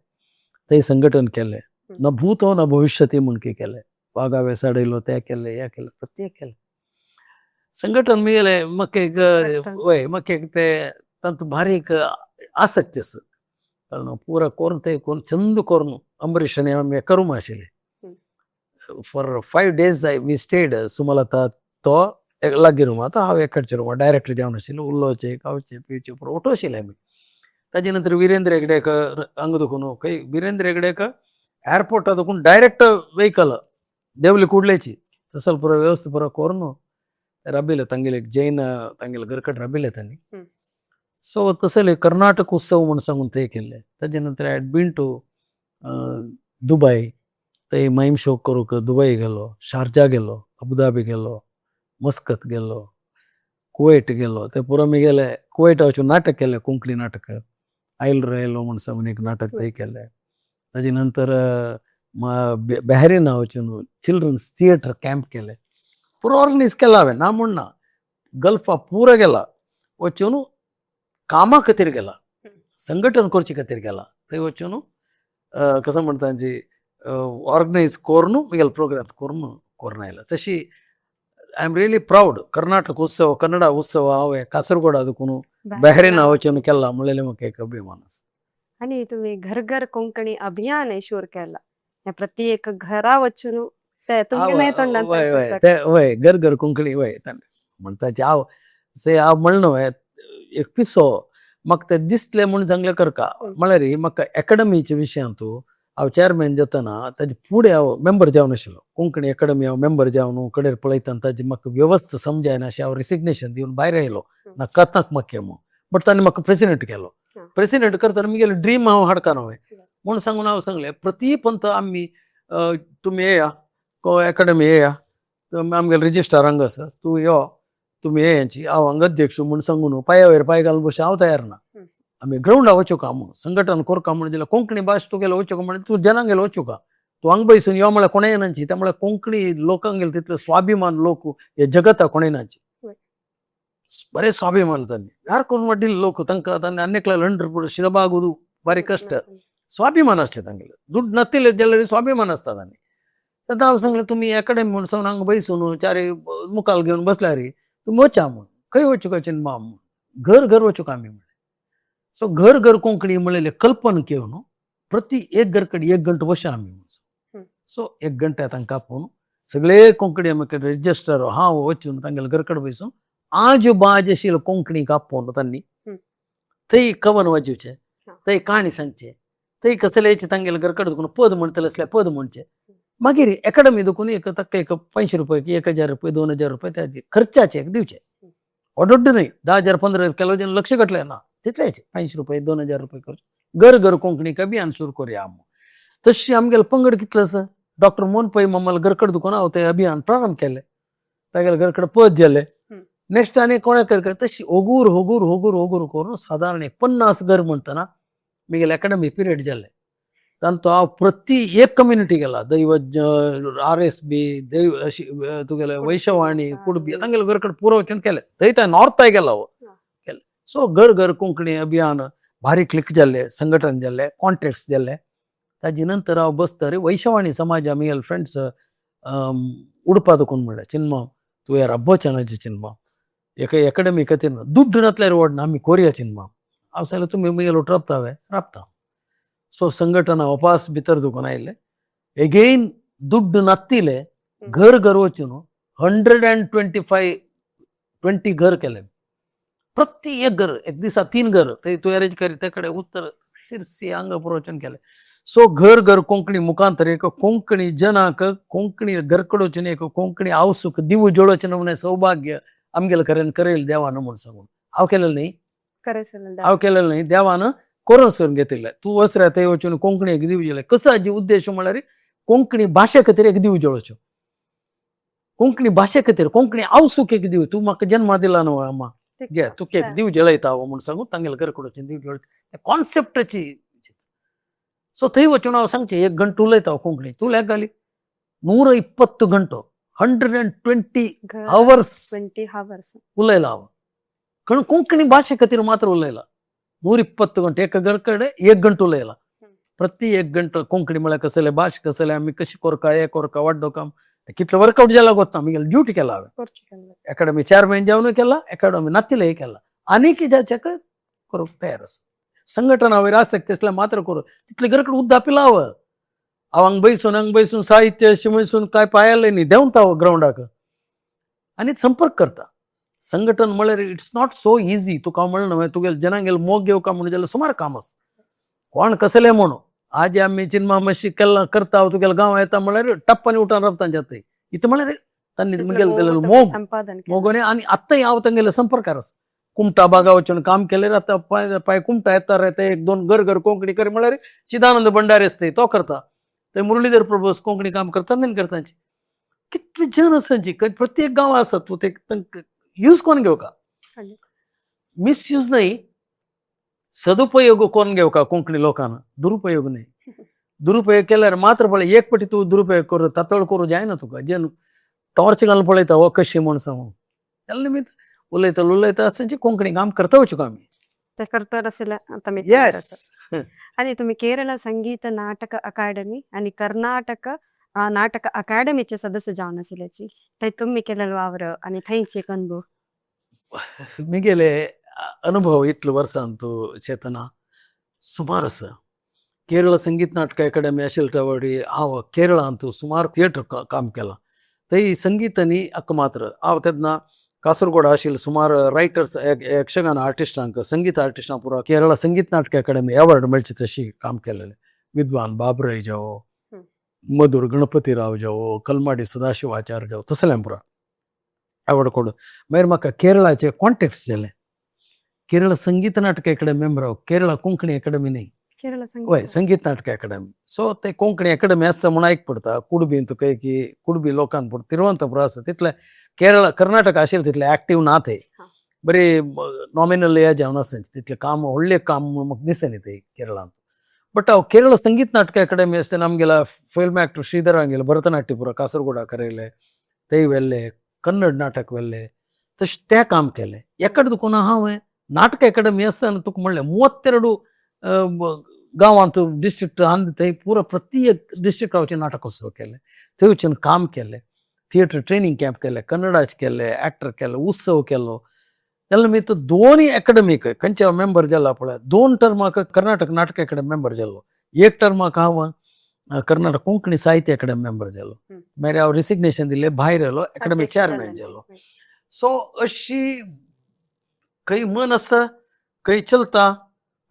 थंय संघटन केलें न भूतो न भविष्यती म्हूण केलें वागावे साडयलो ते केले हे केले प्रत्येक केलें संघटन मिळेलें म्हाका एक वय म्हाका एक ते तांतूं भारी एक आसक्ती आसा कारण पुरो करून ते करून चंद करून अंबरीश आनी आमी एका रूम आशिल्ले for 5 days we stayed Sumalata तो लागीं रुमांत हांव एकडच्या रुमांत डायरेक्टर जावन आशिल्लो उल्लोचे खावचे पिवचे पुरो ओटो आशिल्ले आमी ताजे नंतर वीरेंद्र हेगडेक हांगा दुखून खंय वीरेंद्र हेगडेक एअरपोर्टा दुखून डायरेक्ट वेहिकल देवली कुडलेची तसल पुरो व्यवस्था पुरो करून राबिले तांगेले जैन तांगेले घरकड राबिले तांणी सो तसले कर्नाटक उत्सव म्हूण सांगून ते केले ताजे नंतर I had been to Dubai थंय माईम शो करूंक दुबय गेलो शारजा गेलो अबुधाबी गेलो मस्कत गेलो कुवेट गेलो ते पुरो मिगेले कुवेटा वचून नाटक केलें कोंकणी नाटक आयल रायलो म्हूण सांगून एक नाटक थंय केलें ताजे नंतर बॅहरीना वचून चिल्ड्रन्स थिएटर कॅम्प केले पुरो ऑर्गनायज केला हांवें ना म्हूण ना गल्फा पुरा गेला वचून कामा खातीर गेला, संघटन करचे खातीर गेला. थंय वचून कसं म्हणटा जी ऑर्गनायज करून मुगेलो प्रोग्राम करून आयला. तशी I am really proud. Karnataka उत्सव, कन्नಡ उत्सव हांवें कासरगोडा देखून बहरेन वचून केला म्हणलेले म्हाका एक अभिमान आसा. आणि तुम्ही घर घर कोंकणी अभियान शूर केला. या प्रत्येक घरा वचून ते तुमगे नाही तोंडांत वय घर घर कोंकणी वय म्हणटा हांव हांव म्हणलो एक पिसो म्हाका ते दिसले म्हणून सांगले करका. म्हळ्यार म्हाका एकाडमीच्या विशयांत हांव चेअरमॅन जातना ताजे फुडें हांव मेंबर जावन आशिल्लो. कोंकणी एकाडमी हांव मेंबर जावन कडेर पळयतना ताजी म्हाका व्यवस्था समजायना अशें हांव रिसिग्नेशन दिवन भायर आयलो. ना कथाक म्हाका येमो बट ताणें म्हाका प्रेसिडेंट केलो. प्रेसिडेंट करतना मुगेलो ड्रीम हांव हाडकान हांवें म्हणून सांगून हांव सांगलें प्रती पंत आमी तुमी येया एकाडमी येया, आमगेलो रिजिस्ट्रार हांगा आसा, तूं यो तुमी हे यांची हांव हांगा अध्यक्ष म्हूण सांगून पांया वयर पांय घालून बसचें हांव तयार ना. आमी ग्रावंडार वचूंका म्हूण संघटन करका म्हणून दिलें. कोंकणी भास तुगेलो वचूंका म्हणजे तूं जनांक गेलो वचूंका, तूं हांगा बसून यो म्हळ्यार कोणें येनाची. त्यामुळे कोंकणी लोकांक गेलो तितलो स्वाभिमान लोक हे जगता कोणें नाची. बरे स्वाभिमान तांणी यार करून वाटिल्ले लोक तांकां तांणी अनेकला 100% शिरबागुरू बारी कश्ट स्वाभिमान आसचे तांगेलो. दूड नातिले जाल्यार स्वाभिमान आसता तांणी. तेन्ना हांव सांगलें तुमी एकाडेमी म्हणून सांगून हांगा बसून चारी मुखाल घेवन बसल्यार तुमी वचा म्हूण. खंय वचूंका चिन्मा म्हूण, घर घर वचूंका आमी म्हळें. सो घर घर कोंकणी म्हणलेले कल्पन केवन प्रति एक घर कडेन 1 घंटो बसया आमी म्हणून. सो 1 घंटा तांकां आपोवन सगळे कोंकणी आमी रजिस्टर हांव वचून तांगेले घर कडेन बसून आज बाज आशिल्लो कोंकणीक आपोवन तांणी थंय कवन वाजोवचें, थंय काणी सांगचे, थंय कसलेचे तांगेले घर कडेन देखून पद म्हणटले असल्यार पद म्हणचे. मागीर एकाडमी देखून एक ताका एक 500 रुपये की 1000 रुपये 2000 रुपये त्या खर्चाचे एक दिवचे. ऑडोड न्हय 10,000 15,000 केलो जन लक्ष घटले ना तितलेच 500 रुपये 2000 रुपये खर्च. घर घर कोंकणी अभियान सुरू करूया आम. तशी आमगेलो पंगड कितलो आसा. डॉक्टर मोहन पै मम्माला घर कडेन देखून हांव तें अभियान प्रारंभ केलें. तागेले घर कडेन पद गेले. नेक्स्ट आनी कोणा कर तशी होगूर होगूर होगूर होगूर करून सादारण 50 घर म्हणटना मुगेले एकाडमी पिरियड जाले. तांतो हांव प्रति एक कम्युनिटी गेला. दैवज RSB दैव अशी तुगेले वैशवाणी कुडबी तांगेले घर कडेन पुरो वचून केले. थंय त्या नॉर्थाय गेला केले. सो घर घर कोंकणी अभियान भारी क्लिक जाल्ले, संघटन जाल्ले, कॉन्टेक्ट्स जाल्ले. ताजे नंतर हांव बसतरी वैशवाणी समाज आमगेले फ्रेंड्स उडपा देखून म्हणलें चिन्मा तूं यार अब्बोचनाचे चिन्मा एका एकाडमी खातीर दुड्ड नातल्यार व्हडना आमी कोरया चिन्मा. हांव सांगलें तुमी मुगेलो राबता हांवें राबता. सो संघटना वापस भितर दुखून आयले. एगेन दुड्ड नातिले घर घर वचून 120 घर केले. प्रति एक घर एक दिसा 3 घर थंय तूं अरेंज करी ते कडेन उत्तर शिरसी हांगा वचून केले. सो घर घर कोंकणी मुखांतर एक कोंकणी जनाक कोंकणी घर कडेन वचून एक कोंकणी आवसूक दिवू जोडोचें म्हणून सौभाग्य आमगेले करेन करेल देवान म्हणून सांगून हांव केलेलें न्ही. हांव केलेलें न्ही देवान करून सोडून घेतिल्लें. तूं वसऱ्या थंय वचून कोंकणी एक दिवू जोडले. कसो हाजी उद्देश म्हळ्यार कोंकणी भाशे खातीर एक दिवू जोडच्यो. कोंकणी भाशे खातीर कोंकणी आवसूक एक दिवू. तूं म्हाका जन्म दिला न्हू अम्मा घे तूं एक दिवू जळयता म्हणून सांगून तांगेले घर कडेन वचून दिवू जोडचे कॉन्सेप्टाची. सो थंय वचून हांव सांगचें 1 घंटो उलयता कोंकणी. तूं लेक घाली 120 घंटो 120 hours उलयला हांव. कारण कोंकणी भाशे खातीर मात्र उलयला 120 घंटे. एका घर कडेन 1 घंटो उलयला. प्रति 1 घंटो कोंकणी म्हळ्यार कसले भाश कसले आमी कशी कोरका हे कोरका वाड्डो काम कितलो वर्कआउट जाला गोत्ता आमगेले ड्युटी केला हांवें. एकाडमी चेअरमॅन जावनूय केला एकाडमी नातिलेय केला आनी कित्याचे करूंक तयार आसा. संघटना वयर आसक्त असल्यार मात्र करूं तितले घर कडेन उद्दापी लाव. हांव हांगा बसून साहित्य अशें म्हणून काय पायले न्ही देंवता हांव ग्रावंडाक आनी संपर्क करता. संघटन म्हळ्यार इट्स नॉट सो इजी. तुका म्हणून तुगेले जनांगेले मोग घेवका म्हणून जाल्यार सुमार काम आसा. कोण कसले म्हणून आज आमी चिन्मा मातशी केला करता तुगेले गांव येता म्हळ्यार टप्पांनी उठान राबता जाता इथं म्हळ्यार तांणी मुगेले मोग आनी आत्ताय हांव तांगेले संपर्कार आसा. कुमटा बागा वचून काम केलें. आतां पाय कुमटा येता रे ते 1-2 घर घर कोंकणी करी म्हळ्यार चिदानंद भंडारी आसता तो करता. ते मुरलीधर प्रभू कोंकणी काम करता तेन्ना करताची कितले जन आसाची प्रत्येक गांव आसा. तूं ते यूज कोण घेवका मिसयूज न्हय सदुपयोग कोण घेवका कोंकणी लोकांना दुरुपयोग न्हय. दुरुपयोग केल्यार मात्र पळय एक पटी तूं दुरुपयोग करूं तातळ करूं जायना तुका. जे टॉर्च घालून पळयता हो कशी म्हूण सांगून त्याला निमित्त उलयता असं कोंकणी काम करता वचू का आम्ही ते करतर असेल आता मी येस आणि तुम्ही केरळ संगीत नाटक अकादमी आणि कर्नाटक नाटक अकादमीचे सदस्य जावन आशिल्ल्याची थंय तुम्ही केलेलो वावर आणि थंयचे एक अनुभव. मी गेले अनुभव इतलं वर्सान तू चेतना सुमार असं केरळ संगीत नाटक अकादमी असेल त्यावेळी हांव केरळांतू सुमार थिएटर काम केलां थंय संगीत आनी अक्क मात्र हांव तेन्ना कासरगोड आशिल्लो सुमार रायटर्स यक्षगान आर्टिस्टांक संगीत आर्टिस्टांक पुरो केरळ संगीत नाटक अकादमी अवॉर्ड मेळचे तशी काम केलेलें विद्वान बाबराय जावो मधुर गणपतीराव जावो कलमाडी सदाशिवाचार्य जावो तसल्यांक पुरो अवॉर्ड कोडून मागीर म्हाका केरळाचे कॉन्टेक्ट्स जाले केरळ संगीत नाटक अकादमी मेंबर हांव केरळ कोंकणी अकादमी न्ही केरळ हय संगीत नाटक अकादमी सो ते कोंकणी अकादमी आसा म्हूण आयक पडटा कुडबीन तुका की कुडबी लोकांक पडटा तिरुवनंतपुरम आसा तितले केरळ कर्नाटक आशिल्ले तितले एक्टीव ना ते बरे नॉमिनल एज हांव आसा तितले काम व्हडले काम म्हाका दिसना ते केरळांत बट हांव केरळ संगीत नाटक अकादमी आसतना आमगेला फिल्म एक्टर श्रीधर हांगेलो भरतनाट्य पुरो कासरगोडा करयले थंय व्हेल्ले कन्नड नाटक व्हेल्ले तशें तें काम केलें एकडे दुखून हांवें नाटक अकादमी आसतना तुका म्हणलें 32 गांवांत डिस्ट्रिक्ट थंय पुरो प्रत्येक डिस्ट्रिक्ट हांवचें नाटक उत्सव केलें थंय वचून काम केलें थिएटर ट्रेनिंग कॅम्प केले कन्नडाचे केले एक्टर केले उत्सव केलो तेन्ना मी तो दोनूय अकादमीक खंयचे हांव मेंबर जाला पळय 2 टर्माक कर्नाटक नाटक अकादमी मेंबर जालो एक टर्माक हांव कर्नाटक कोंकणी साहित्य अकादमी मेंबर जालो मागीर हांव रिसिग्नेशन दिलें भायर येलो अकादमी चेअरमॅन जालो सो अशी खंय मन आसा खंय चलता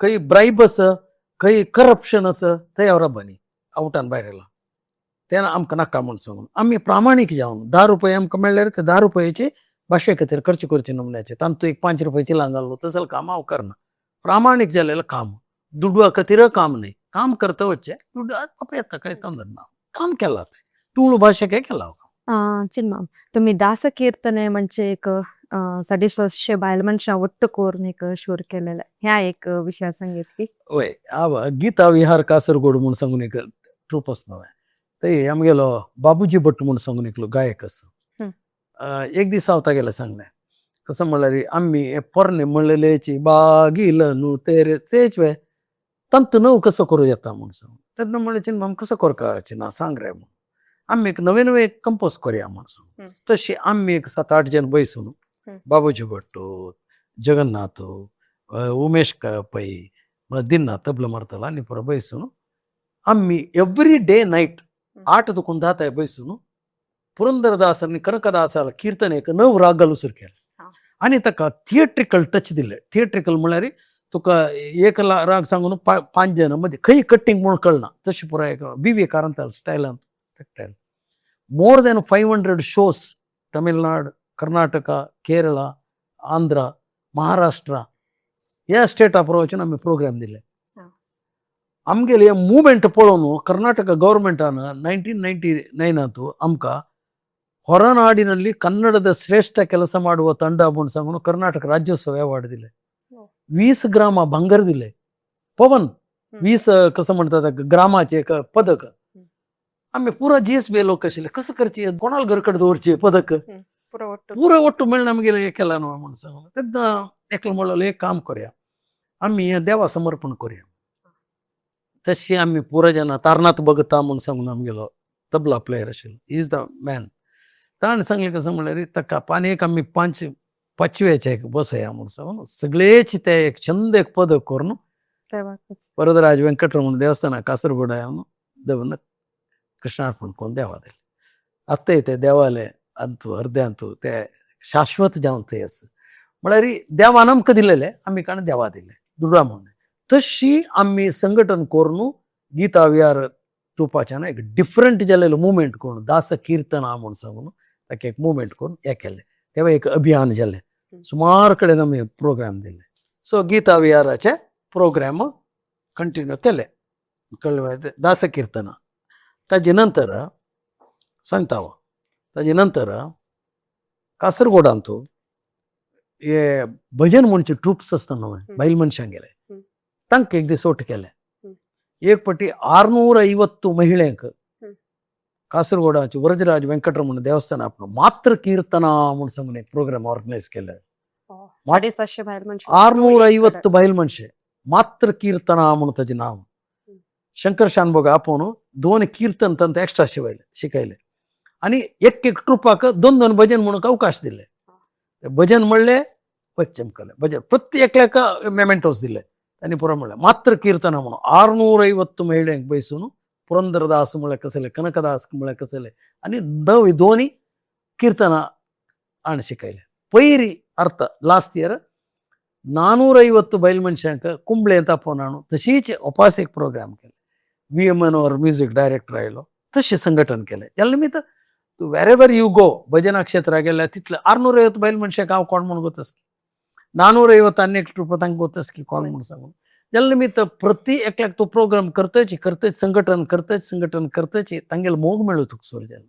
खंय ब्रायब आसा खंय करप्शन आसा थंय हांव राबनी आवटान भायर येला तेन्ना आमकां नाका म्हूण सांगून आमी प्रामाणीक जावन 10 रुपये आमकां मेळ्ळ्यार ते 10 रुपयाचे भाशे खातीर खर्च करचे नमण्याचे तातूंत एक 5 रुपयाची घाललो तसलं काम हांव करना प्रामाणीक जालेलं काम दुडवा खातीर काम न्ही काम करता वच्चे दुडवा येता काय तंदर ना काम केला ते तुळू भाशेक केला चिन्मा तुम्ही दास कीर्तने म्हणजे एक 750 बायल मनशां ಒಟ್ಟು कोरून एक शूर केलेलं ह्या एक विषय संगीत की वय हांव गीता विहार कासरगोड म्हूण सांगून एक ट्रूप आसता थंय आमगेलो बाबूजी भट्ट म्हूण सांगून एकलो गायक आसा एक दीस हांव तागेलें सांगलें कसं म्हणल्यार आम्ही पोरणे म्हणलेलेची बागील न्हू तेरे तेच वे तंत नव कसो करूं येता म्हूण सांगून तेन्ना म्हणलें चिन्मा कसो करता चिन्ना सांग रे म्हूण आम्ही एक नवे नवे कंपोज करया म्हूण सांगून तशी आम्ही एक 7-8 जण बसून बाबूजी भट्ट जगन्नाथ उमेश पै दिन्ना तबला मारताला आनी पुरो बसून आम्ही एव्हरी डे नाईट 8 दुखून 10 ताय बसून पुरंदरदास आनी कनकदासाल कीर्तन एक 9 राग घालूं सुरू केलें आनी ताका थिएट्रिकल टच दिले थिएट्रिकल म्हळ्यार तुका एक राग सांगून 5 जण मदीं खंय कट्टींग म्हूण कळना तशें पुरो एक BV कारांताल स्टायलान more than 500 shows Tamilnadu Karnataka Kerala Andhra Maharashtra ह्या स्टेटा पुरो वचून आमी प्रोग्राम दिले आमगेले मुवमेंट पळोवन कर्नाटक गव्हर्मेंटान 1999 आमकां ಹೊರನಾಡಿನಲ್ಲಿ ಕನ್ನಡದ ಶ್ರೇಷ್ಠ ಕೆಲಸ ಮಾಡುವ ತಂಡ म्हणून सांगून कर्नाटक राज्योत्सव अवॉर्ड दिले 20 ग्राम भांगर दिले पवन 20 कसं म्हणतात ग्रामाचे एक पदक आम्ही पुरा GSB लोक आशिल्ले कसं करचे कोणाला घरकडे दवरचे पदक पुरो ಒಟ್ಟು मेळून आमगेले हे केला न्हू म्हणून सांगून तेन्ना एकलो म्हणलो एक काम करूया आम्ही देवा समर्पण करूया तशी आम्ही पुरो जना तारनाथ बगता म्हणून सांगून आमगेलो तबला प्लेयर आशिल्लो इज द मॅन ताणें सांगलें कसं म्हणल्यार ताका पानयेक आमी 5वेचे एक बसया म्हणून सांगून सगळेच ते एक छंद एक पदक करून वरदराज वेंकटरमण देवस्थान कासरगोड देवन कृष्णार्पण करून देवा दिले आत्ताय ते देवाले अंतू अर्द्यांतू ते शाश्वत जावन थंय आसा म्हळ्यार देवान आमकां दिलेले आमी काण देवा दिले दुडा म्हणून तशी आमी संघटन करून गीता विहार ट्रुपाच्यान एक डिफरंट जालेलो मुवमेंट करून दास कीर्तना म्हणून सांगून ताका एक मुवमेंट करून हे केलें तेव्हा एक अभियान जालें सुमार कडेन आमी प्रोग्राम दिले सो गीता विहाराचे प्रोग्राम कंटिन्यू केले कळ्ळें दास कीर्तना ताजे नंतर सांगता हांव ताजे नंतर कासरगोडांतू हे भजन म्हणचे ट्रुप्स आसता न्हू बायल मनशांक गेले तांकां एक दीस ओट केले एक पटी 650 महिळेक कासरगोडाचे वरदराज वेंकटरमण देवस्थान आपण मात्र कीर्तना म्हणून सांगून एक प्रोग्राम ऑर्गनायज केले 750 बायल मनशां 650 बायल मनशे मात्र कीर्तना म्हणून ताचें नांव. शंकर शानभोग आपोवन 2 कीर्तन तांकां एक्स्ट्रा शिकयले आनी एक ट्रुपाक 2 भजन म्हणून अवकाश दिले. भजन म्हणले वच चमकले भजन प्रत्येक मेमेंटोस दिले तांणी पुरो म्हणलें मात्र कीर्तना म्हणून 650 महिळेंक बसून पुरंदरदास म्हळ्यार कसले कनकदास म्हळ्यार कसले आनी 2 कीर्तना आनी शिकयले. पयरी अर्थ लास्ट इयर 450 बायल मनशांक कुंबळे तापोवन हाडून तशीच उपास एक प्रोग्राम केले. VMN और म्युझिक डायरेक्टर आयलो तशें संघटन केलें. जाल्या निमित्त तूं वेरेवर यू गो भजना क्षेत्राक गेल्यार तितले 650 बायल मनशांक हांव कोण म्हूण गोतस 450 आनी एक ट्रुप तांकां गोतस की कोण म्हूण सांगून जाल्या निमित्त प्रति एकल्याक तो प्रोग्राम करतच संघटन करतच तांगेलो मोग मेळ्ळो तुका सोर जालो.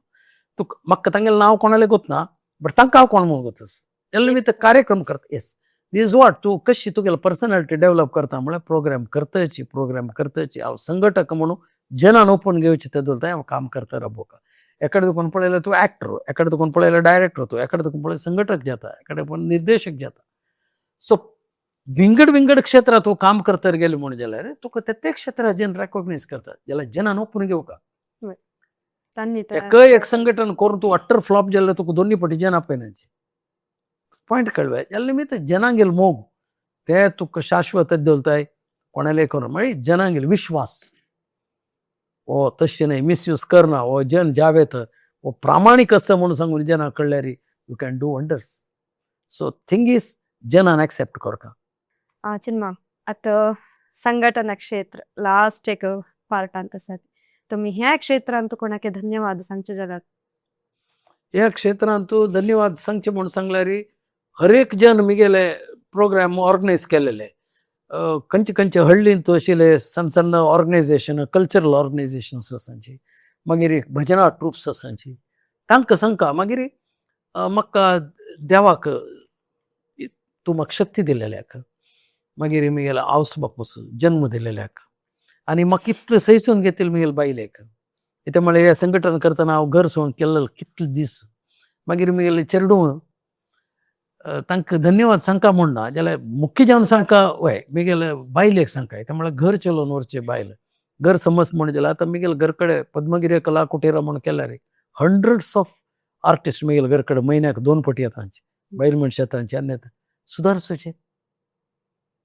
तुका म्हाका तांगेलें नांव कोणालें गोतना बट तांकां हांव कोण म्हूण गोतस जाल्या निमित्त कार्यक्रम करता. येस दीस वॉट तूं कशी तुगेलो पर्सनॅलिटी डेव्हलप करता म्हळ्यार प्रोग्राम करतच हांव संघटक म्हणून जनान ओपून घेवचें तें दवरता. हांव काम करता रबोका एकडे दुखून पळयल्यार तूं एक्टर एकडे दुखून पळयल्यार डायरेक्टर तूं एकडे दुखून पळयल्यार संघटक जाता एकडे पळय निर्देशक जाता. सो विंगड क्षेत्रांत तूं काम करता गेलें म्हण जाल्यार तुका ते क्षेत्रांत जन रेकॉग्नायज करता जाल्यार जनान ओपून घेवका. एक संघटन करून तूं अट्टर फ्लॉप जाल्यार तुका 2 फावटी जन आपयनाची पॉयंट कळ्ळें. जाल्या निमित्त जनांगेल मोग ते तुका शाश्वत दवरताय कोणालें करून म्हणजे जनांगेल विश्वास हो तशें न्हय मिसयूज करना हो जन जावेत हो प्रामाणीक आसा म्हणून सांगून जना कळल्यार you can do wonders. So thing is जनान एक्सेप्ट करता. चिन्मा आता संघटना क्षेत्र लास्ट एक पार्टांत आसा तुम्ही ह्या क्षेत्रांत कोणाक धन्यवाद सांगचे जाल्यार ह्या क्षेत्रांत तूं धन्यवाद सांगचे म्हणून सांगल्यार हर एक जन मिगेले प्रोग्राम ऑर्गनायज केलेले खंयचे हळ्ळींत आशिल्ले सन्न ऑर्गनायझेशन कल्चरल ऑर्गनायझेशन्स आसाची मागीर भजना ट्रुप्स आसाची तांकां सांगता मागीर म्हाका देवाक तूं म्हाका शक्ती दिलेल्याक मागीर मुगेलो आवस बापूस जन्म दिलेल्याक आनी म्हाका इतलें सैसून घेतले मुगेले बायलेक कितें म्हळ्यार हें संघटन करतना हांव घर सोडून केल्लो कितले दीस मागीर मुगेले चेडूं तांकां धन्यवाद सांगता म्हणना जाल्यार मुख्य जावन सांगता वय मुगेले बायलेक सांगता कितें म्हळ्यार घर चलोवन व्हरचें बायल घर समज म्हण जाल्यार आतां मुगेले घर कडेन पद्मगिरी कला कुटीरा म्हण केल्यार हंड्रेड्स ऑफ आर्टिस्ट मुगेले घर कडेन म्हयन्याक 2 फावटी येतांचे बायल मनशां येतांचे आनी येता सुदारसूचे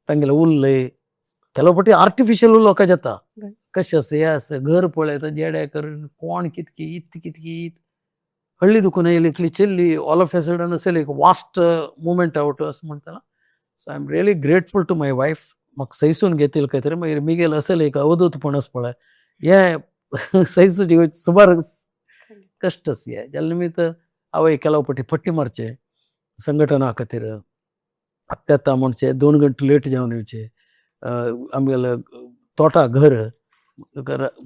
तांगेले उरले केलो फावटी आर्टिफिशियल उलो जाता कशें आसा हें आसा घर पळयता जेडे करून कोण कितकी हळ्ळी दुखून येयली इतली चिल्ली ऑल ऑफ ए सडन असेल एक वास्ट मुवमेंट आवट असं म्हणटा. So I am really grateful to my wife म्हाका सैसून घेतली खंय तरी मागीर मिगेल असेल एक अवधूतपणस पळय हें सैसूची सुमार कश्ट हे जाल्या निमित्त आवय केलो फावटी फट्टी मारचे संघटना खातीर आत्ता म्हणचे 2 घंटे लेट जावन येवचे आमगेलो तोटा घर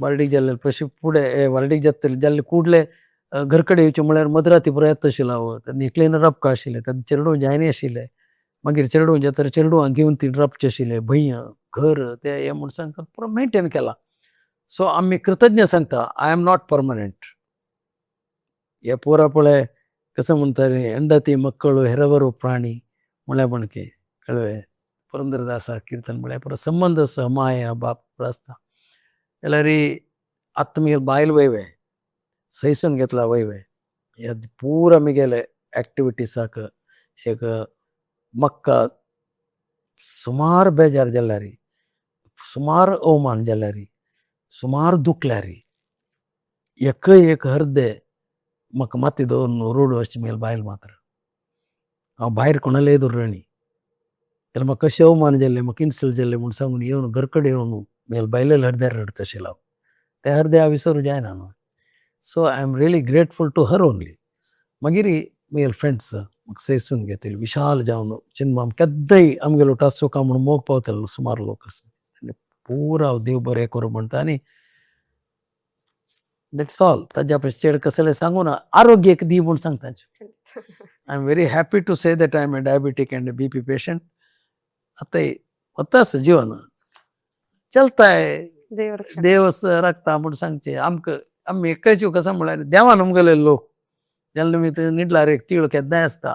वार्डीक जाल्यार तशें फुडें वार्डीक जातले जाल्यार कुडले घर कडेन येवचें म्हळ्यार मदराती पुरो येता आशिल्लो हांव तेन्ना एकल्यान रपका आशिल्लें तेन्ना चेडूं जायनी आशिल्लें मागीर चेडूं जाता चेडूं घेवन ती रपचें आशिल्लें भैया घर तें हें म्हूण सांगता पुरो मेंटेन केलां. सो आमी कृतज्ञ सांगता आय एम नॉट परमनंट हे पोरा पळय कसं म्हणटाले अंडती मಕ್ಕಳು ಹೆರವರು प्राणी म्हळ्यार म्हणके कळ्ळें पुरंदरदासा कीर्तन म्हळ्यार पुरो संबंध आसा माया बाप आसता जाल्यार आत्ता मुगेले बायल वयवे सैसून घेतला वयवे हे पुरा मुगेले एक्टिविटीसाक एक म्हाका सुमार बेजार जाल्यार सुमार अवमान जाल्यार सुमार दुखल्यार एक हरदे म्हाका माती दवरून रोड अशें मुगेले बायल मात्र हांव भायर कोणालेय दवरणी जाल्यार म्हाका कशें अवमान जाल्ले म्हाका इन्सल्ट जाल्ले म्हूण सांगून येवन घर कडेन येवन मुगेले बायलेले हरद्यार रडता आशिल्लो हांव त्या हरदे हांव विसरूं जायना न्हू. So I am really grateful to her only. मागीर मुगेले फ्रेंड्स म्हाका सैसून घेतली विशाल जावन चिन्मा केद्दाय आमगेलो टासोका म्हणून मोग पावतालो सुमार लोक आसा आनी पुरो हांव देव बरें करूं म्हणटा आनी दॅट्स ऑल. ताज्या चेड कसलें सांगू ना आरोग्य एक दी म्हूण सांगता. I am very happy to say that I am a diabetic and BP patient. आतां वता आसा जिवन चलताय देव राखता म्हूण सांगचे आमकां आमी एकाच कसं म्हळ्यार देवान आमगेले लोक जाल्या निमित्त निडलार एक तिळ केन्नाय आसता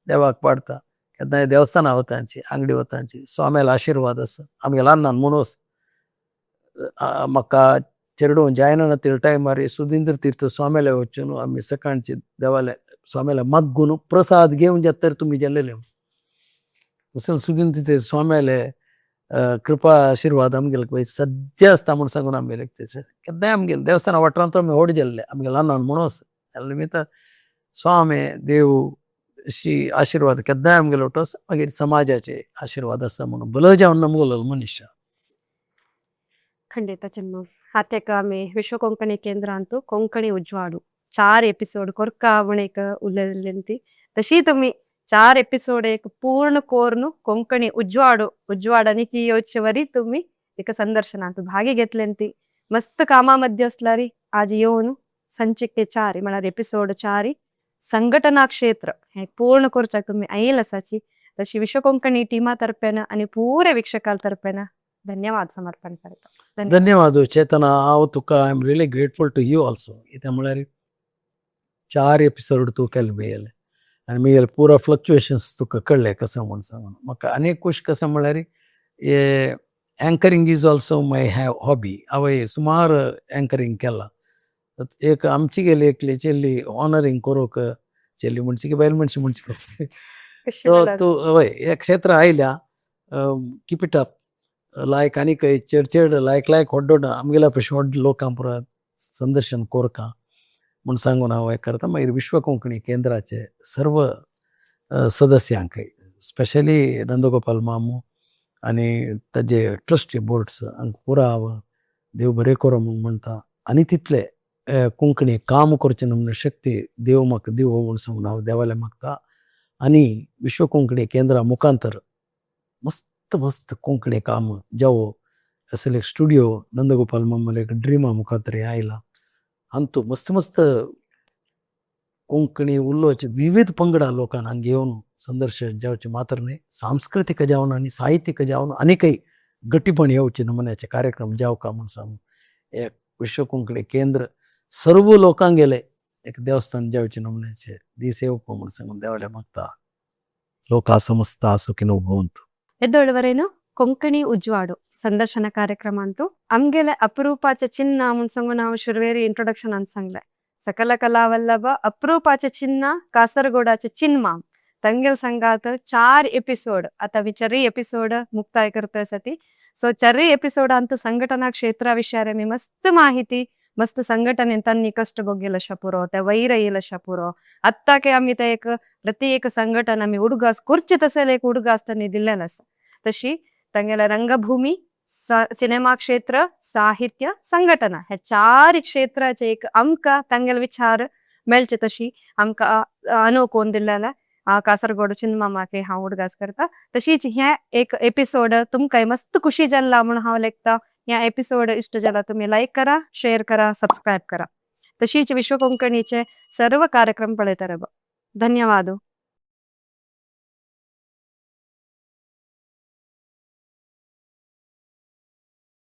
देवाक पाडता केन्नाय देवस्थानां वतांची अंगडी वतांची स्वाम्याला आशीर्वाद आसा आमगेलो अण्णान म्हणूस म्हाका चेडूं जायना त्या टायमार सुधींद्र तीर्थ स्वाम्याला वचून आमी सकाळचे देवाले स्वाम्याला मग्गून प्रसाद घेवन जेत तर तुमी गेल्लेले सुधींद्र तीर्थ स्वाम्याले कृपा आशीर्वाद आमगेले पळय सद्या आसता म्हूण सांगून आमगेले केन्नाय आमगेले देवस्थाना वाठारांत आमी व्हड गेल्ले आमगेलो अण्णान म्हणूस निमित्त स्वामी देव श्री आशीर्वाद केन्नाय आमगेलो वटो आसा मागीर समाजाचे आशीर्वाद आसा म्हणून भलो जावन नमगोलो मनीस ಖಂಡಿತ ಚಿನ್ನು ಹಾತ್ಯಕ ಆಮೆ ವಿಶ್ವ ಕೊಂಕಣಿ ಕೇಂದ್ರ ಅಂತೂ ಕೊಂಕಣಿ ಉಜ್ವಾಡು 4 एपिसोड कोरका आवणेक उरलेंती तशी तुम्ही 4 एपिसोड एक पूर्ण कोरनु कोंकणी उज्वाड आणि की योचवरी तुम्ही एक संदर्शनात भागी घेतलेंती मस्त कामामध्ये असलारी आज येऊन संचिके 4 म्हळ्यार एपिसोड 4 संघटना क्षेत्र हे पूर्ण कोरच्याक तुम्ही आयल असाची तशी विश्व कोंकणी टीमा तर्फेन आणि पुरे वीक्षकाल तर्फेन धन्यवाद समर्पण करता धन्यवाद चेतना हांव तुका I am really grateful to you also कित्याक म्हळ्यार 4 एपिसोड तूं केले मेयले आनी मेयले पुरो फ्लक्च्युएशन्स तुका कळ्ळे कसं म्हूण सांगून म्हाका आनी एक गोश्ट कसं म्हळ्यार anchoring is also my hobby हांवें सुमार एंकरींग केलां एक आमची गेली एकली चेल्ली ऑनरींग करूंक चेल्ली म्हणची की बायल मनशी म्हणची सो तूं हय हे क्षेत्र आयल्या कीप इट अप लायक आनी चेड लायक व्हड आमगेल्या भशेन व्हड लोकां पुरो संदर्शन कोरका म्हूण सांगून हांव हें करता मागीर विश्व कोंकणी केंद्राचे सर्व सदस्यांक स्पेशली नंदगोपाल मामू आनी ताजे ट्रस्टी बोर्ड्स हांकां पुरो हांव देव बरें करूं म्हूण म्हणटा आनी तितले कोंकणी काम करचे नमूने शक्ती देव म्हाका दिवो म्हूण सांगून हांव देवाले मागता आनी विश्व कोंकणी केंद्रा मुखांतर मस्त कोंकणी काम जावो असले एक स्टुडिओ नंदगोपाल मामूले एक ड्रिमा मुखांतर आयला हांतू मस्त कोंकणी उलोवचे विविध पंगडा लोकांक हांगा घेवन संदर्शन जावचे मात्र न्ही सांस्कृतिक जावन आनी साहित्यीक जावन आनीकय गट्टीपण येवचे नमुन्याचे कार्यक्रम जावका म्हूण सांगून एक विश्व कोंकणी केंद्र सर्व लोकांक गेले एक देवस्थान जावचे नमुन्याचे दीस येवपा म्हूण सांगून देवाले मागता लोका समस्ता सुखिनो भवन्तु ಎದ್ದೊಳವರೇನು ಕೊಂಕಣಿ ಉಜ್ವಾಡು ಸಂದರ್ಶನ ಕಾರ್ಯಕ್ರಮ ಅಂತೂ ಆಮ್ಗೆಲೆ ಅಪರೂಪಾಚ ಚಿನ್ನ ಮುನ್ಸಂಗು ನಾವು ಶುರುವೇರಿ ಇಂಟ್ರೊಡಕ್ಷನ್ ಅಂತ सांगले सकल कलावल्लभ अप्रूपाचे चिन्ह कासरगोडाचे चिन्माम तंगेल संघात 4 एपिसोड आता विचारी एपिसोड मुक्ताय करतोय सती सो 4 एपिसोड ಅಂತೂ संघटना क्षेत्राविषयारे मी मस्त माहिती मस्त संघटनेन त्यांनी कष्ट भोगेल पुरो त्या वैर येल पुरो आत्ता के आम्ही त्या एक प्रति एक संघटना आम्ही उडगास खुर्ची तसेल एक उडगास त्यांनी दिलेला असा तशी तंगेला रंगभूमी सिनेमा क्षेत्र साहित्य संघटना ह्या 4 क्षेत्राचे एक आमका तंगेल विचार मेळचे तशी आमका अनुभव कोण दिलेला कासरगोड चिन्मामाके हांव उडगास करता तशीच ह्या एक एपिसोड तुमकां मस्त खुशी जाल्ला म्हणून हांव लेखता ह्या एपिसोड इष्ट जाला तुम्ही लाईक करा शेअर करा सबस्क्राईब करा तशीच विश्व कोंकणीचे सर्व कार्यक्रम पळयता रब धन्यवाद